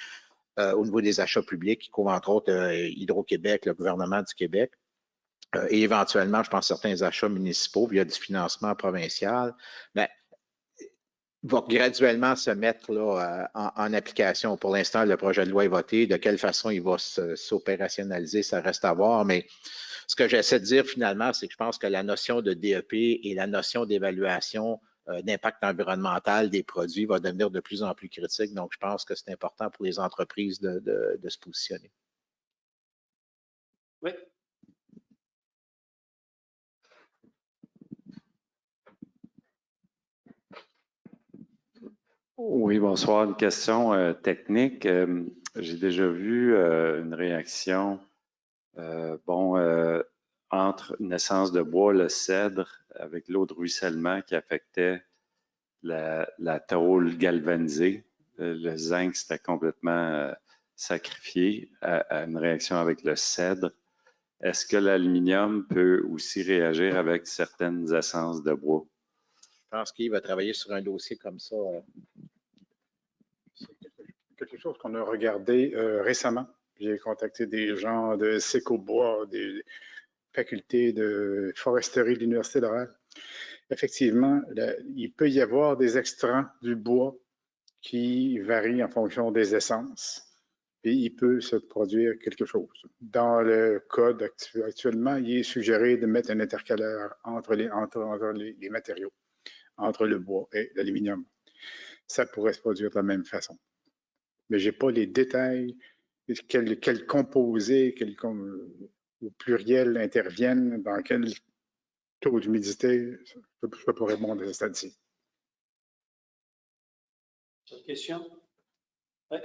au niveau des achats publics, qui couvre entre autres Hydro-Québec, le gouvernement du Québec, et éventuellement, je pense, certains achats municipaux via du financement provincial, bien, va graduellement se mettre là, en application. Pour l'instant, le projet de loi est voté. De quelle façon il va s'opérationnaliser, ça reste à voir. Mais ce que j'essaie de dire finalement, c'est que je pense que la notion de DEP et la notion d'évaluation d'impact environnemental des produits va devenir de plus en plus critique. Donc, je pense que c'est important pour les entreprises de se positionner. Oui. Oui, bonsoir. Une question technique. J'ai déjà vu une réaction entre naissance de bois, le cèdre, avec l'eau de ruissellement qui affectait la tôle galvanisée. Le zinc, c'était complètement sacrifié à une réaction avec le cèdre. Est-ce que l'aluminium peut aussi réagir avec certaines essences de bois? Je pense qu'il va travailler sur un dossier comme ça. C'est quelque chose qu'on a regardé récemment. J'ai contacté des gens de Sécobois, des facultés de foresterie de l'Université Laval. Effectivement, il peut y avoir des extraits du bois qui varient en fonction des essences. Et il peut se produire quelque chose. Dans le code actuellement, il est suggéré de mettre un intercalaire entre les matériaux, entre le bois et l'aluminium. Ça pourrait se produire de la même façon. Mais je n'ai pas les détails quels composés, au pluriel interviennent, dans quel taux d'humidité, je ne peux pas répondre à ce stade-ci. Autre question? Ouais.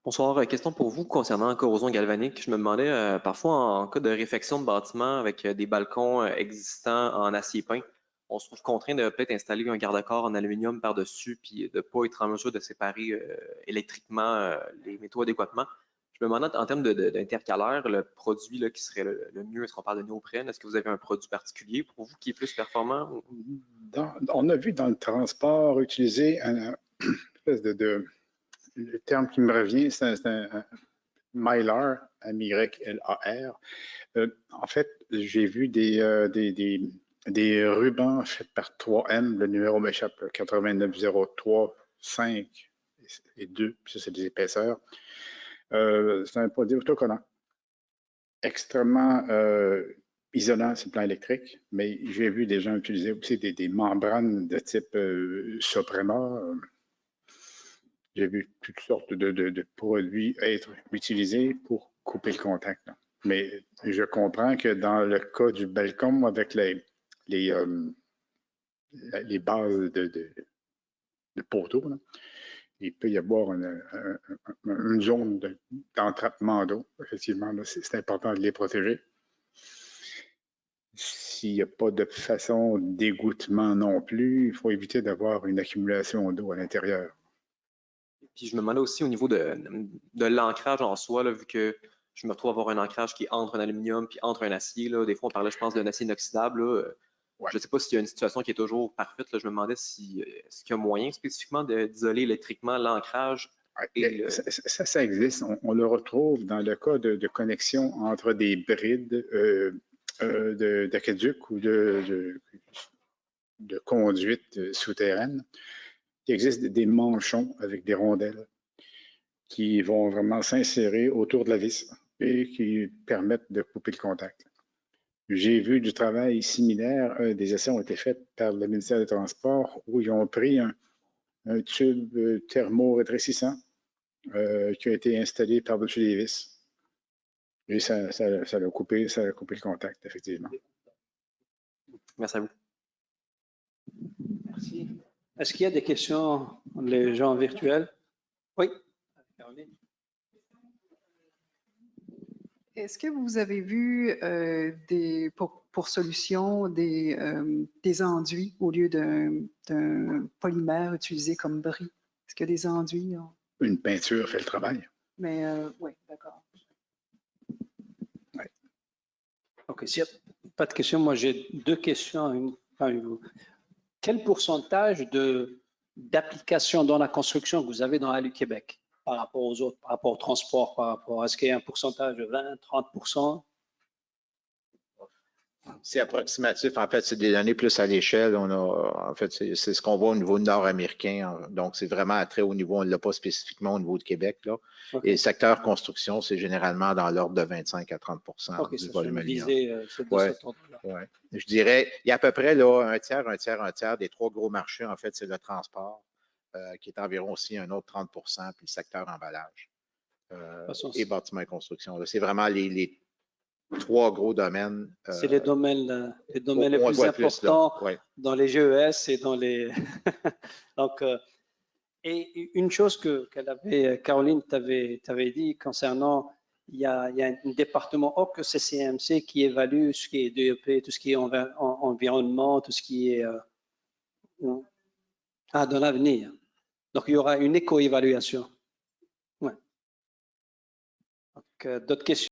Bonsoir, question pour vous concernant la corrosion galvanique. Je me demandais, parfois en cas de réfection de bâtiment avec des balcons existants en acier peint, on se trouve contraint de peut-être installer un garde-corps en aluminium par-dessus puis de ne pas être en mesure de séparer électriquement les métaux adéquatement. Je me demandais en termes d'intercalaire, le produit là, qui serait le mieux, est-ce qu'on parle de néoprène? Est-ce que vous avez un produit particulier pour vous qui est plus performant? On a vu dans le transport utiliser une espèce le terme qui me revient, c'est un Mylar, M-Y-L-A-R. En fait, j'ai vu des rubans faits par 3M, le numéro m'échappe, 8903, 5 et 2, puis ça c'est des épaisseurs. C'est un produit autocollant, extrêmement isolant sur le plan électrique, mais j'ai vu des gens utiliser aussi des membranes de type Soprema. J'ai vu toutes sortes de produits être utilisés pour couper le contact. Là. Mais je comprends que dans le cas du balcon, avec les bases de poteaux, là, il peut y avoir une zone d'entrappement d'eau. Effectivement, c'est important de les protéger. S'il n'y a pas de façon d'égouttement non plus, il faut éviter d'avoir une accumulation d'eau à l'intérieur. Puis je me demandais aussi au niveau de l'ancrage en soi, là, vu que je me retrouve à avoir un ancrage qui est entre un aluminium puis entre un acier. Là. Des fois, on parlait, je pense, d'un acier inoxydable. Ouais. Je ne sais pas s'il y a une situation qui est toujours parfaite. Là. Je me demandais s'il y a moyen spécifiquement d'isoler électriquement l'ancrage. Ça existe. On le retrouve dans le cas de connexion entre des brides d'aqueduc ou de conduite souterraine. Il existe des manchons avec des rondelles qui vont vraiment s'insérer autour de la vis et qui permettent de couper le contact. J'ai vu du travail similaire. Des essais ont été faits par le ministère des Transports où ils ont pris un tube thermo-rétrécissant qui a été installé par-dessus les vis. Et ça a coupé le contact, effectivement. Merci à vous. Merci. Est-ce qu'il y a des questions, les gens virtuels? Oui, Caroline. Est-ce que vous avez vu pour solution des enduits au lieu d'un polymère utilisé comme bris? Est-ce que des enduits? Une peinture fait le travail. Mais oui, d'accord. Ouais. OK, s'il n'y a pas de questions, moi j'ai deux questions avec vous. Quel pourcentage d'applications dans la construction que vous avez dans ALU Québec par rapport aux autres, par rapport au transport, est-ce qu'il y a un pourcentage de 20, 30%? C'est approximatif. En fait, c'est des données plus à l'échelle. En fait, c'est ce qu'on voit au niveau nord-américain. Donc, c'est vraiment à très haut niveau. On ne l'a pas spécifiquement au niveau de Québec. Là. Okay. Et le secteur construction, c'est généralement dans l'ordre de 25 à 30 du volume alimentaire. Ouais. Je dirais, il y a à peu près là, un tiers des trois gros marchés. En fait, c'est le transport, qui est environ aussi un autre 30 puis le secteur emballage et bâtiment et construction. C'est vraiment les trois gros domaines. C'est les domaines les plus importants dans les GES et dans les... Donc, et une chose Caroline t'avait dit concernant, il y a un département hors que CCMC qui évalue ce qui est DEP, tout ce qui est environnement, tout ce qui est dans l'avenir. Donc, il y aura une éco-évaluation. Ouais. D'autres questions?